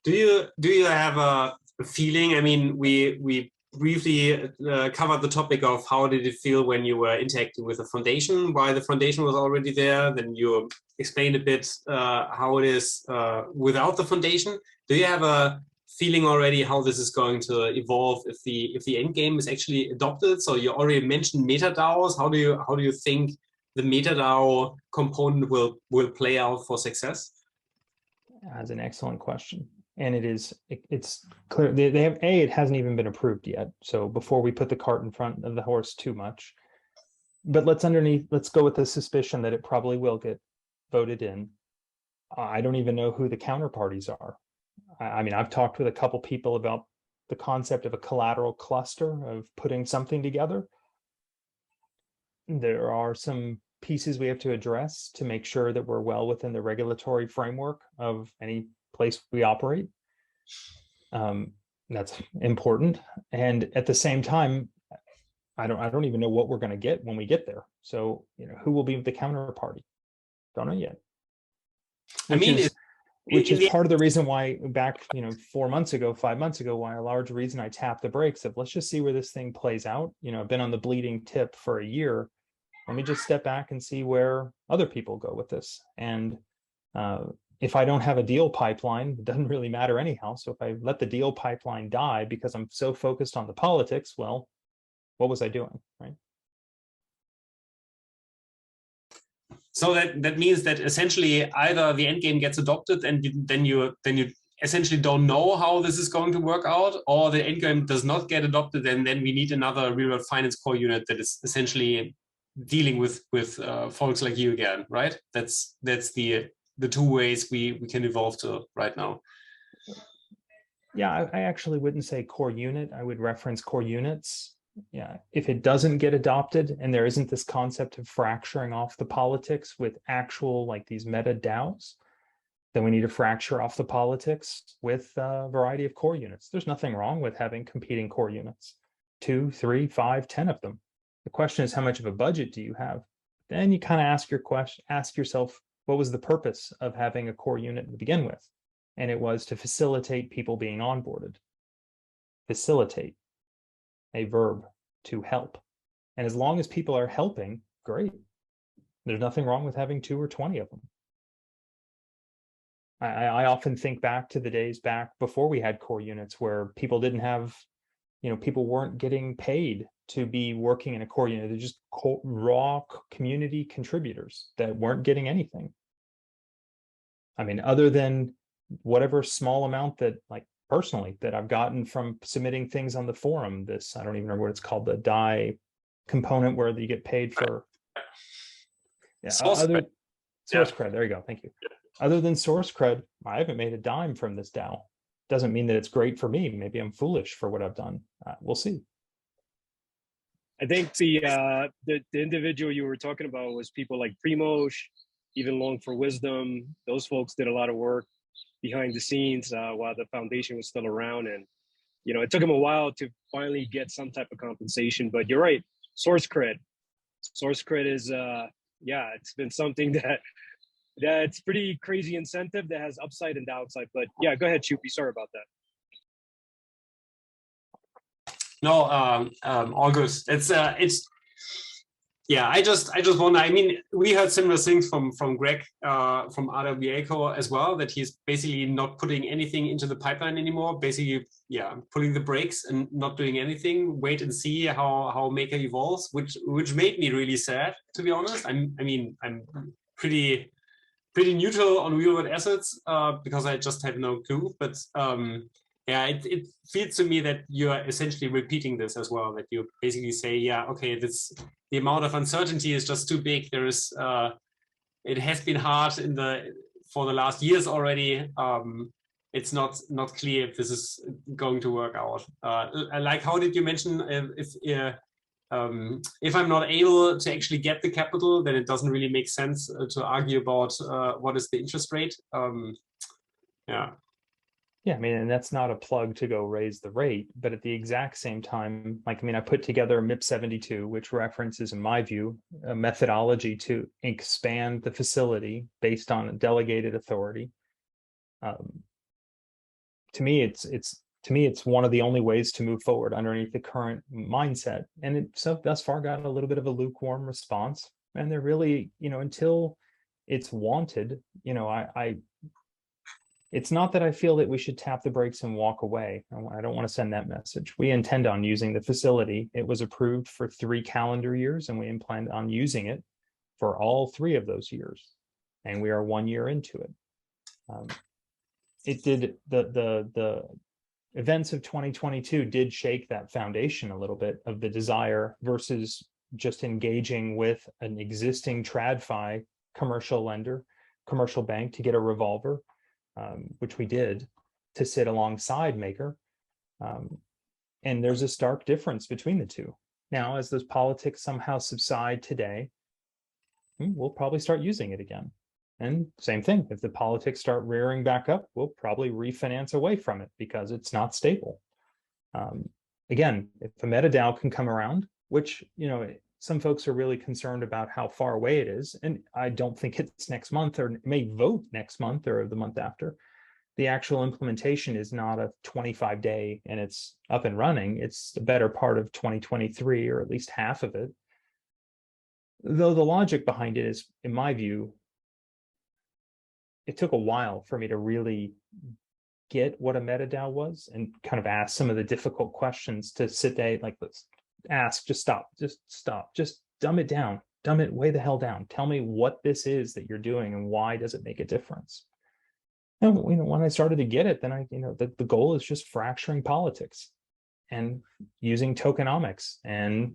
Speaker 1: Do you have a feeling? I mean, we briefly covered the topic of how did it feel when you were interacting with the foundation, why the foundation was already there. Then you explained a bit how it is without the foundation. Do you have a feeling already how this is going to evolve if the end game is actually adopted? So you already mentioned MakerDAOs. How do you think the MakerDAO component will play out for success?
Speaker 4: That's an excellent question. And it's clear they have it hasn't even been approved yet. So before we put the cart in front of the horse too much, but let's go with the suspicion that it probably will get voted in. I don't even know who the counterparties are. I mean, I've talked with a couple people about the concept of a collateral cluster of putting something together. There are some pieces we have to address to make sure that we're well within the regulatory framework of any place we operate. That's important. And at the same time, I don't even know what we're going to get when we get there. So, who will be the counterparty? Don't know yet. Which is part of the reason why back, 4 months ago, 5 months ago, why a large reason I tapped the brakes of let's just see where this thing plays out. I've been on the bleeding tip for a year. Let me just step back and see where other people go with this. And if I don't have a deal pipeline, it doesn't really matter anyhow. So if I let the deal pipeline die because I'm so focused on the politics, well, what was I doing, right?
Speaker 1: So that means that essentially either the endgame gets adopted and then you essentially don't know how this is going to work out, or the endgame does not get adopted, and then we need another real-world finance core unit that is essentially dealing with folks like you again, right? That's the two ways we can evolve to right now.
Speaker 4: Yeah, I actually wouldn't say core unit. I would reference core units. Yeah, if it doesn't get adopted and there isn't this concept of fracturing off the politics with actual like these meta DAOs, then we need to fracture off the politics with a variety of core units. There's nothing wrong with having competing core units, 2, 3, 5, 10 of them. The question is, how much of a budget do you have? Then you kind of ask yourself, what was the purpose of having a core unit to begin with? And it was to facilitate people being onboarded. Facilitate, a verb, to help. And as long as people are helping, great. There's nothing wrong with having 2 or 20 of them. I often think back to the days back before we had core units where people didn't have, people weren't getting paid to be working in a core unit. They're just raw community contributors that weren't getting anything. I mean, other than whatever small amount that, like personally, that I've gotten from submitting things on the forum, this, I don't even remember what it's called, the DAI component where you get paid for. Yeah, source cred. There you go. Thank you. Other than source cred, I haven't made a dime from this DAO. Doesn't mean that it's great for me. Maybe I'm foolish for what I've done. We'll see.
Speaker 3: I think the individual you were talking about was people like Primosh, even Long for Wisdom. Those folks did a lot of work behind the scenes while the foundation was still around. And, it took them a while to finally get some type of compensation. But you're right, source cred. Source cred is, it's been something that's pretty crazy incentive that has upside and downside. But yeah, go ahead, Schuppy. Sorry about that.
Speaker 1: No, all good. I just wonder. I mean, we heard similar things from Greg from RWA as well, that he's basically not putting anything into the pipeline anymore. Basically, putting the brakes and not doing anything. Wait and see how Maker evolves, which made me really sad, to be honest. I'm pretty neutral on real world assets because I just have no clue. But it feels to me that you are essentially repeating this as well, that you basically say, the amount of uncertainty is just too big. There is, it has been hard for the last years already. It's not clear if this is going to work out. Like, how did you mention if I'm not able to actually get the capital, then it doesn't really make sense to argue about what is the interest rate.
Speaker 4: Yeah, I mean, and that's not a plug to go raise the rate, but at the exact same time, I put together MIP21, which references, in my view, a methodology to expand the facility based on a delegated authority. To me, it's to me, it's one of the only ways to move forward underneath the current mindset. And it so thus far got a little bit of a lukewarm response. And they're really, until it's wanted, it's not that I feel that we should tap the brakes and walk away. I don't want to send that message. We intend on using the facility. It was approved for 3 calendar years, and we plan on using it for all 3 of those years. And we are 1 year into it. It did the events of 2022 did shake that foundation a little bit of the desire versus just engaging with an existing TradFi commercial lender, commercial bank to get a revolver, which we did, to sit alongside Maker. And there's a stark difference between the two. Now, as those politics somehow subside today, we'll probably start using it again. And same thing, if the politics start rearing back up, we'll probably refinance away from it because it's not stable. Again, if a MetaDAO can come around, which, some folks are really concerned about how far away it is, and I don't think it's next month, or it may vote next month or the month after. The actual implementation is not a 25-day and it's up and running. It's the better part of 2023, or at least half of it. Though the logic behind it is, in my view, it took a while for me to really get what a MetaDAO was and kind of ask some of the difficult questions to sit there, like, let's ask, just stop, just dumb it down, dumb it way the hell down. Tell me what this is that you're doing and why does it make a difference? And, when I started to get it, then the goal is just fracturing politics and using tokenomics and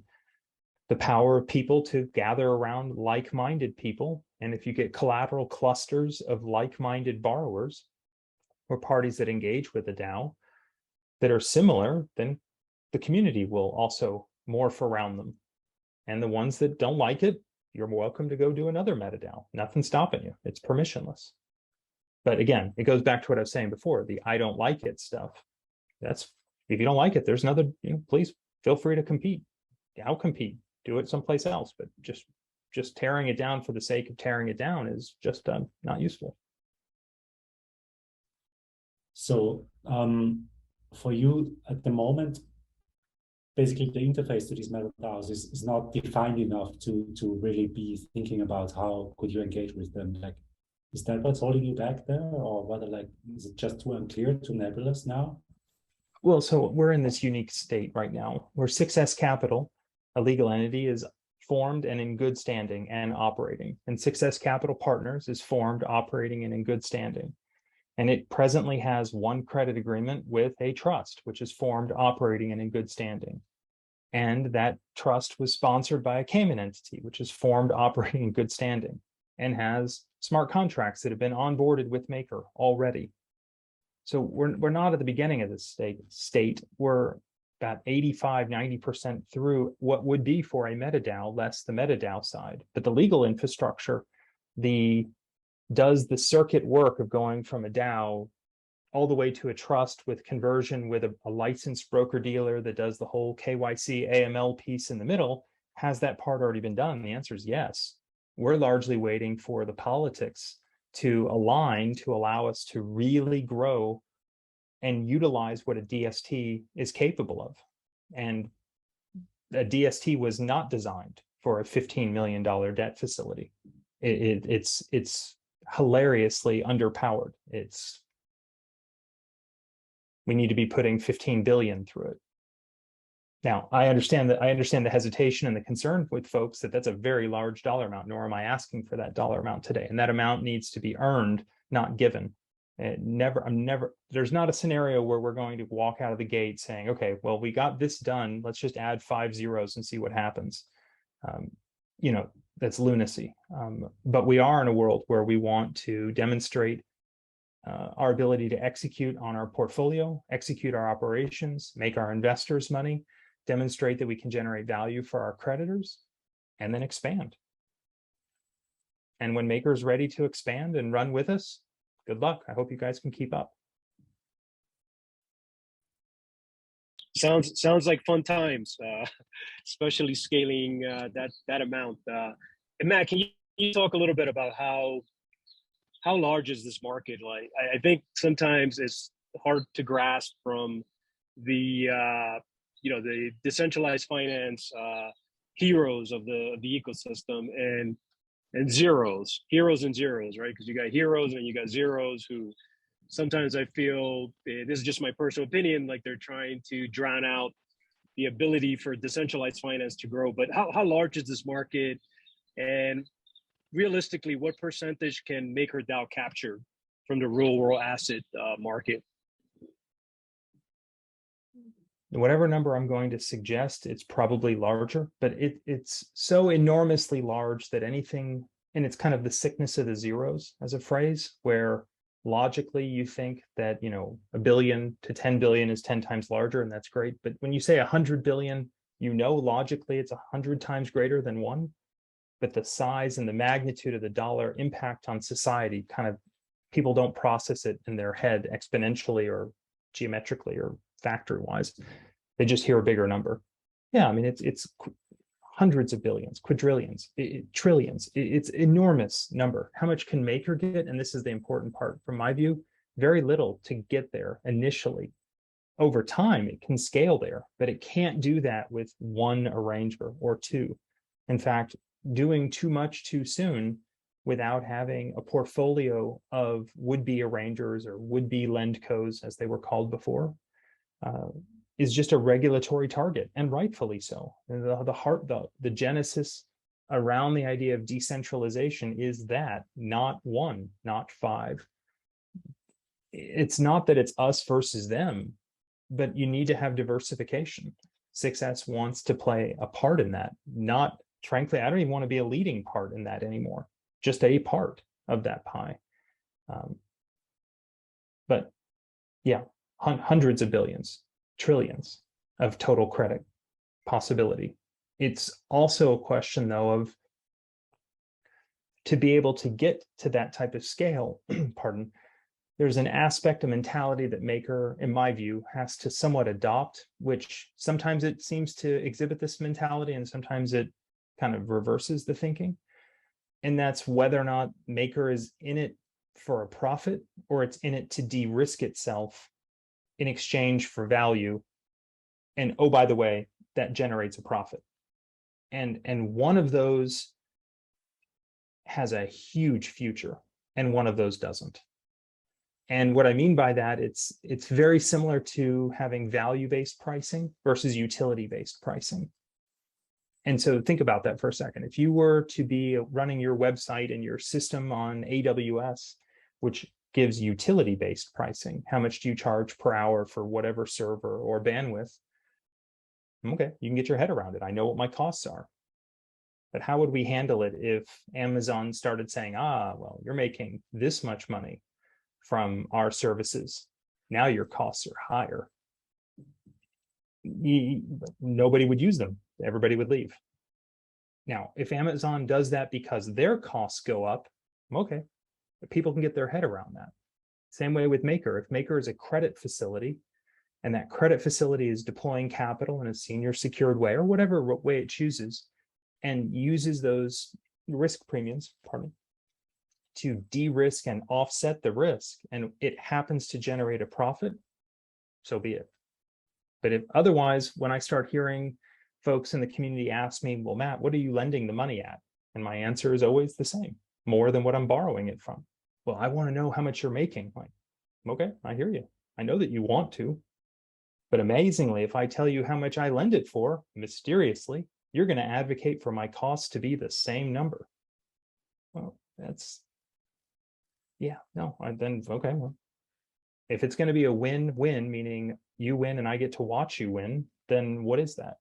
Speaker 4: the power of people to gather around like-minded people. And if you get collateral clusters of like-minded borrowers or parties that engage with the DAO that are similar, then the community will also morph around them. And the ones that don't like it, you're welcome to go do another MetaDAO. Nothing's stopping you. It's permissionless. But again, it goes back to what I was saying before, the I don't like it stuff. That's, if you don't like it, there's another, please feel free to compete. Outcompete. Do it someplace else, but just tearing it down for the sake of tearing it down is just not useful.
Speaker 2: So for you at the moment, basically the interface to these MetaDAOs is not defined enough to really be thinking about how could you engage with them. Like, is that what's holding you back there, or whether is it just too unclear, too nebulous now?
Speaker 4: Well, so we're in this unique state right now where 6S Capital, a legal entity, is formed and in good standing and operating. And 6S Capital Partners is formed, operating, and in good standing. And it presently has one credit agreement with a trust, which is formed, operating, and in good standing. And that trust was sponsored by a Cayman entity, which is formed, operating, in good standing, and has smart contracts that have been onboarded with Maker already. So we're not at the beginning of this state. We're about 85–90% through what would be for a MetaDAO, less the MetaDAO side. But the legal infrastructure, does the circuit work of going from a DAO all the way to a trust with conversion with a licensed broker dealer that does the whole KYC AML piece in the middle. Has that part already been done? The answer is yes. We're largely waiting for the politics to align to allow us to really grow and utilize what a DST is capable of. And a DST was not designed for a $15 million debt facility. It's hilariously underpowered. We need to be putting 15 billion through it. Now, I understand the hesitation and the concern with folks that that's a very large dollar amount, nor am I asking for that dollar amount today. And that amount needs to be earned, not given. There's not a scenario where we're going to walk out of the gate saying, okay, well, we got this done, let's just add 5 zeros and see what happens. That's lunacy. But we are in a world where we want to demonstrate our ability to execute on our portfolio, execute our operations, make our investors money, demonstrate that we can generate value for our creditors, and then expand. And when Maker's ready to expand and run with us, good luck. I hope you guys can keep up.
Speaker 3: Sounds like fun times, especially scaling that amount. And Matt, can you talk a little bit about how large is this market? Like, I think sometimes it's hard to grasp from the the decentralized finance heroes of the ecosystem, and zeros, heroes and zeros, right? Because you got heroes and you got zeros who sometimes I feel, this is just my personal opinion, like they're trying to drown out the ability for decentralized finance to grow. But how large is this market? And realistically, what percentage can MakerDAO capture from the real world asset market?
Speaker 4: Whatever number I'm going to suggest, it's probably larger, but it's so enormously large that anything, and it's kind of the sickness of the zeros as a phrase, where logically you think that, you know, 1 billion to 10 billion is 10 times larger, and that's great. But when you say 100 billion, you know, logically it's 100 times greater than one, but the size and the magnitude of the dollar impact on society, kind of, people don't process it in their head exponentially or geometrically or factor wise. They just hear a bigger number. Yeah, I mean, it's hundreds of billions, quadrillions, trillions. It's enormous number. How much can Maker get? And this is the important part from my view, very little to get there initially. Over time, it can scale there, but it can't do that with one arranger or two. In fact, doing too much too soon without having a portfolio of would-be arrangers or would-be lendcos, as they were called before, is just a regulatory target, and rightfully so. And the genesis around the idea of decentralization is that, not one, not five. It's not that it's us versus them, but you need to have diversification. 6S wants to play a part in that. Not, frankly, I don't even want to be a leading part in that anymore, just a part of that pie. But yeah, hundreds of billions, trillions of total credit possibility. It's also a question, though, of to be able to get to that type of scale, pardon, there's an aspect, a mentality that Maker, in my view, has to somewhat adopt, which sometimes it seems to exhibit this mentality and sometimes it kind of reverses the thinking. And that's whether or not Maker is in it for a profit or it's in it to de-risk itself in exchange for value. And oh, by the way, that generates a profit. And one of those has a huge future and one of those doesn't. And what I mean by that, it's very similar to having value-based pricing versus utility-based pricing. And so think about that for a second. If you were to be running your website and your system on AWS, which gives utility-based pricing, how much do you charge per hour for whatever server or bandwidth? Okay, you can get your head around it. I know what my costs are. But how would we handle it if Amazon started saying, well, you're making this much money from our services, now your costs are higher? Nobody would use them. Everybody would leave. Now, if Amazon does that because their costs go up, okay, but people can get their head around that. Same way with Maker. If Maker is a credit facility and that credit facility is deploying capital in a senior secured way or whatever way it chooses and uses those risk premiums, to de-risk and offset the risk, and it happens to generate a profit, so be it. But if otherwise, when I start hearing folks in the community ask me, well, Matt, what are you lending the money at? And my answer is always the same, more than what I'm borrowing it from. Well, I want to know how much you're making. Like, okay, I hear you. I know that you want to. But amazingly, if I tell you how much I lend it for, mysteriously, you're going to advocate for my costs to be the same number. Well, that's, yeah, no, then, okay, well, if it's going to be a win-win, meaning you win and I get to watch you win, then what is that?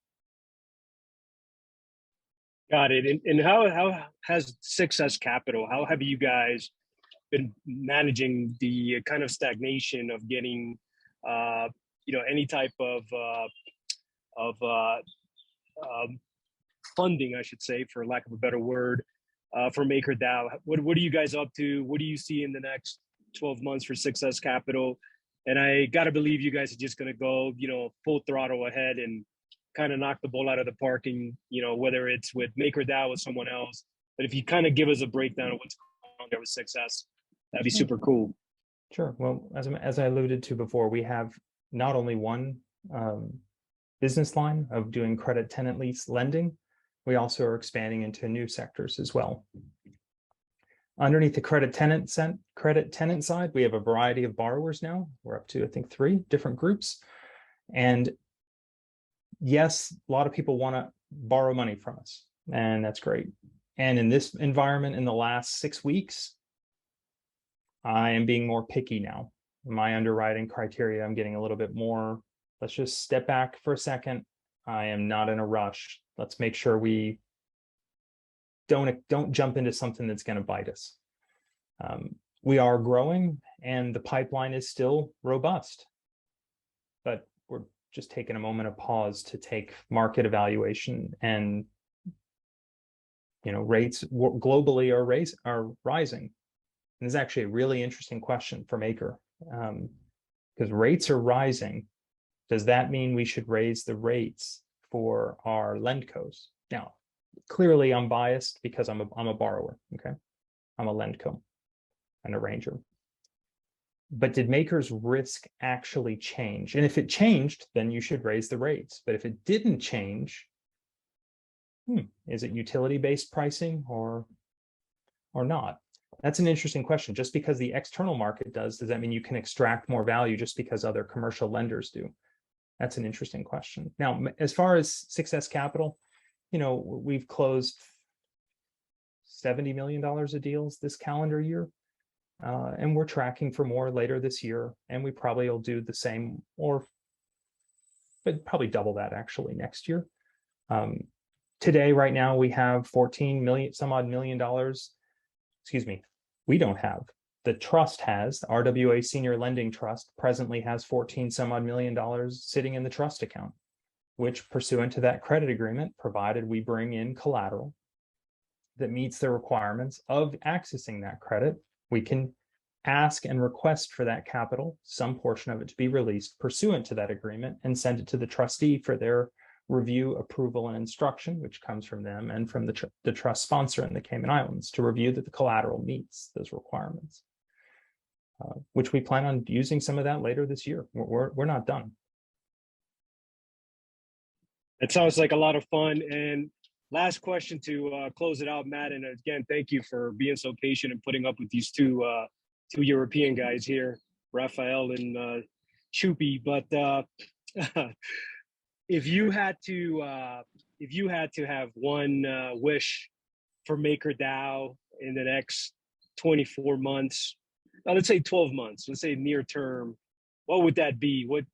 Speaker 3: Got it. And how has 6S Capital, how have you guys been managing the kind of stagnation of getting, any type of funding, I should say, for lack of a better word, for MakerDAO? What are you guys up to? What do you see in the next 12 months for 6S Capital? And I got to believe you guys are just going to go, full throttle ahead and kind of knock the ball out of the park, and, whether it's with MakerDAO or someone else. But if you kind of give us a breakdown of what's going on there with 6S, that'd be super cool.
Speaker 4: Sure. Well, as I alluded to before, we have not only one business line of doing credit tenant lease lending. We also are expanding into new sectors as well. Underneath the credit tenant side, we have a variety of borrowers now. We're up to, I think, 3 different groups. And yes, a lot of people want to borrow money from us, and that's great. And in this environment, in the last 6 weeks, I am being more picky now. My underwriting criteria, I'm getting a little bit more, let's just step back for a second. I am not in a rush. Let's make sure we don't jump into something that's going to bite us. We are growing and the pipeline is still robust, but we're just taking a moment of pause to take market evaluation, and rates globally are rising. And this is actually a really interesting question for Maker, because rates are rising. Does that mean we should raise the rates for our lendcos? Now, clearly I'm biased because I'm a borrower, okay? I'm a lendco, an arranger. But did Maker's risk actually change? And if it changed, then you should raise the rates. But if it didn't change, is it utility-based pricing or not? That's an interesting question. Just because the external market does that mean you can extract more value just because other commercial lenders do? That's an interesting question. Now, as far as Success Capital, we've closed $70 million of deals this calendar year, and we're tracking for more later this year, and we probably will do the same, but probably double that actually next year. Today, right now, we have $14 million, some odd million dollars. Excuse me, we don't have. The trust has, RWA Senior Lending Trust presently has 14 some odd million dollars sitting in the trust account, which pursuant to that credit agreement, provided we bring in collateral that meets the requirements of accessing that credit, we can ask and request for that capital, some portion of it to be released pursuant to that agreement, and send it to the trustee for their review, approval, and instruction, which comes from them and from the trust sponsor in the Cayman Islands to review that the collateral meets those requirements, which we plan on using some of that later this year. We're not done.
Speaker 3: It sounds like a lot of fun. And last question to close it out, Matt. And again, thank you for being so patient and putting up with these two European guys here, Raphael and Chupi. But if you had to have one wish for MakerDAO in the next 24 months, let's say 12 months, let's say near term, what would that be? What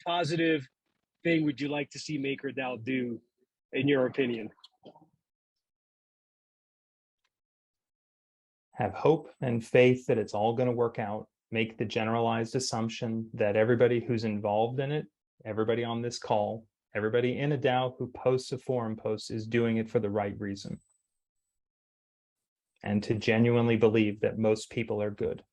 Speaker 3: positive thing would you like to see MakerDAO do, in your opinion?
Speaker 4: Have hope and faith that it's all going to work out. Make the generalized assumption that everybody who's involved in it, everybody on this call, everybody in a DAO who posts a forum post is doing it for the right reason. And to genuinely believe that most people are good.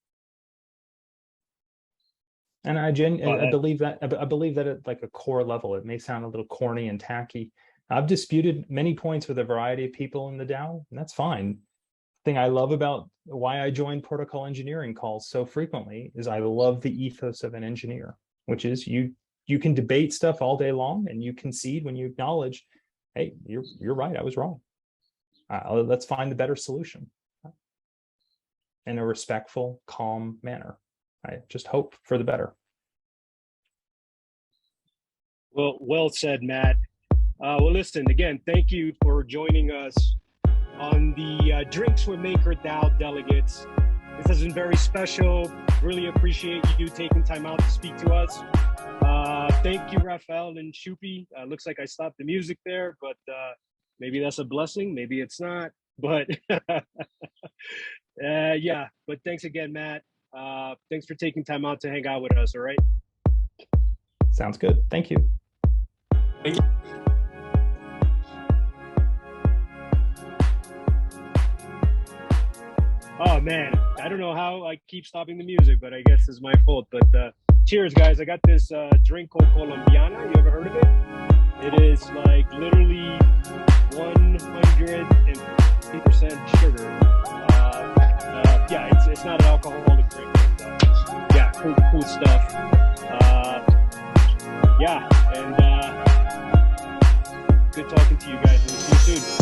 Speaker 4: And I believe that at like a core level. It may sound a little corny and tacky. I've disputed many points with a variety of people in the DAO, and that's fine. The thing I love about why I join protocol engineering calls so frequently is I love the ethos of an engineer, which is you can debate stuff all day long and you concede when you acknowledge, hey, you're right, I was wrong. Let's find the better solution in a respectful, calm manner. I just hope for the better.
Speaker 3: Well said, Matt. Well, listen, again, thank you for joining us on the Drinks with MakerDAO Delegates. This has been very special. Really appreciate you taking time out to speak to us. Thank you, Raphael and Chupi. Looks like I stopped the music there, but maybe that's a blessing. Maybe it's not. But yeah, but thanks again, Matt. Thanks for taking time out to hang out with us. All right.
Speaker 4: Sounds good. Thank you.
Speaker 1: Thank you.
Speaker 3: Oh man, I don't know how I keep stopping the music, but I guess it's my fault. But cheers, guys. I got this drink called Colombiana. You ever heard of it? It is like literally 150% sugar. Yeah, it's not an alcoholic drink. But, yeah, cool stuff. yeah, and good talking to you guys. We'll see you soon.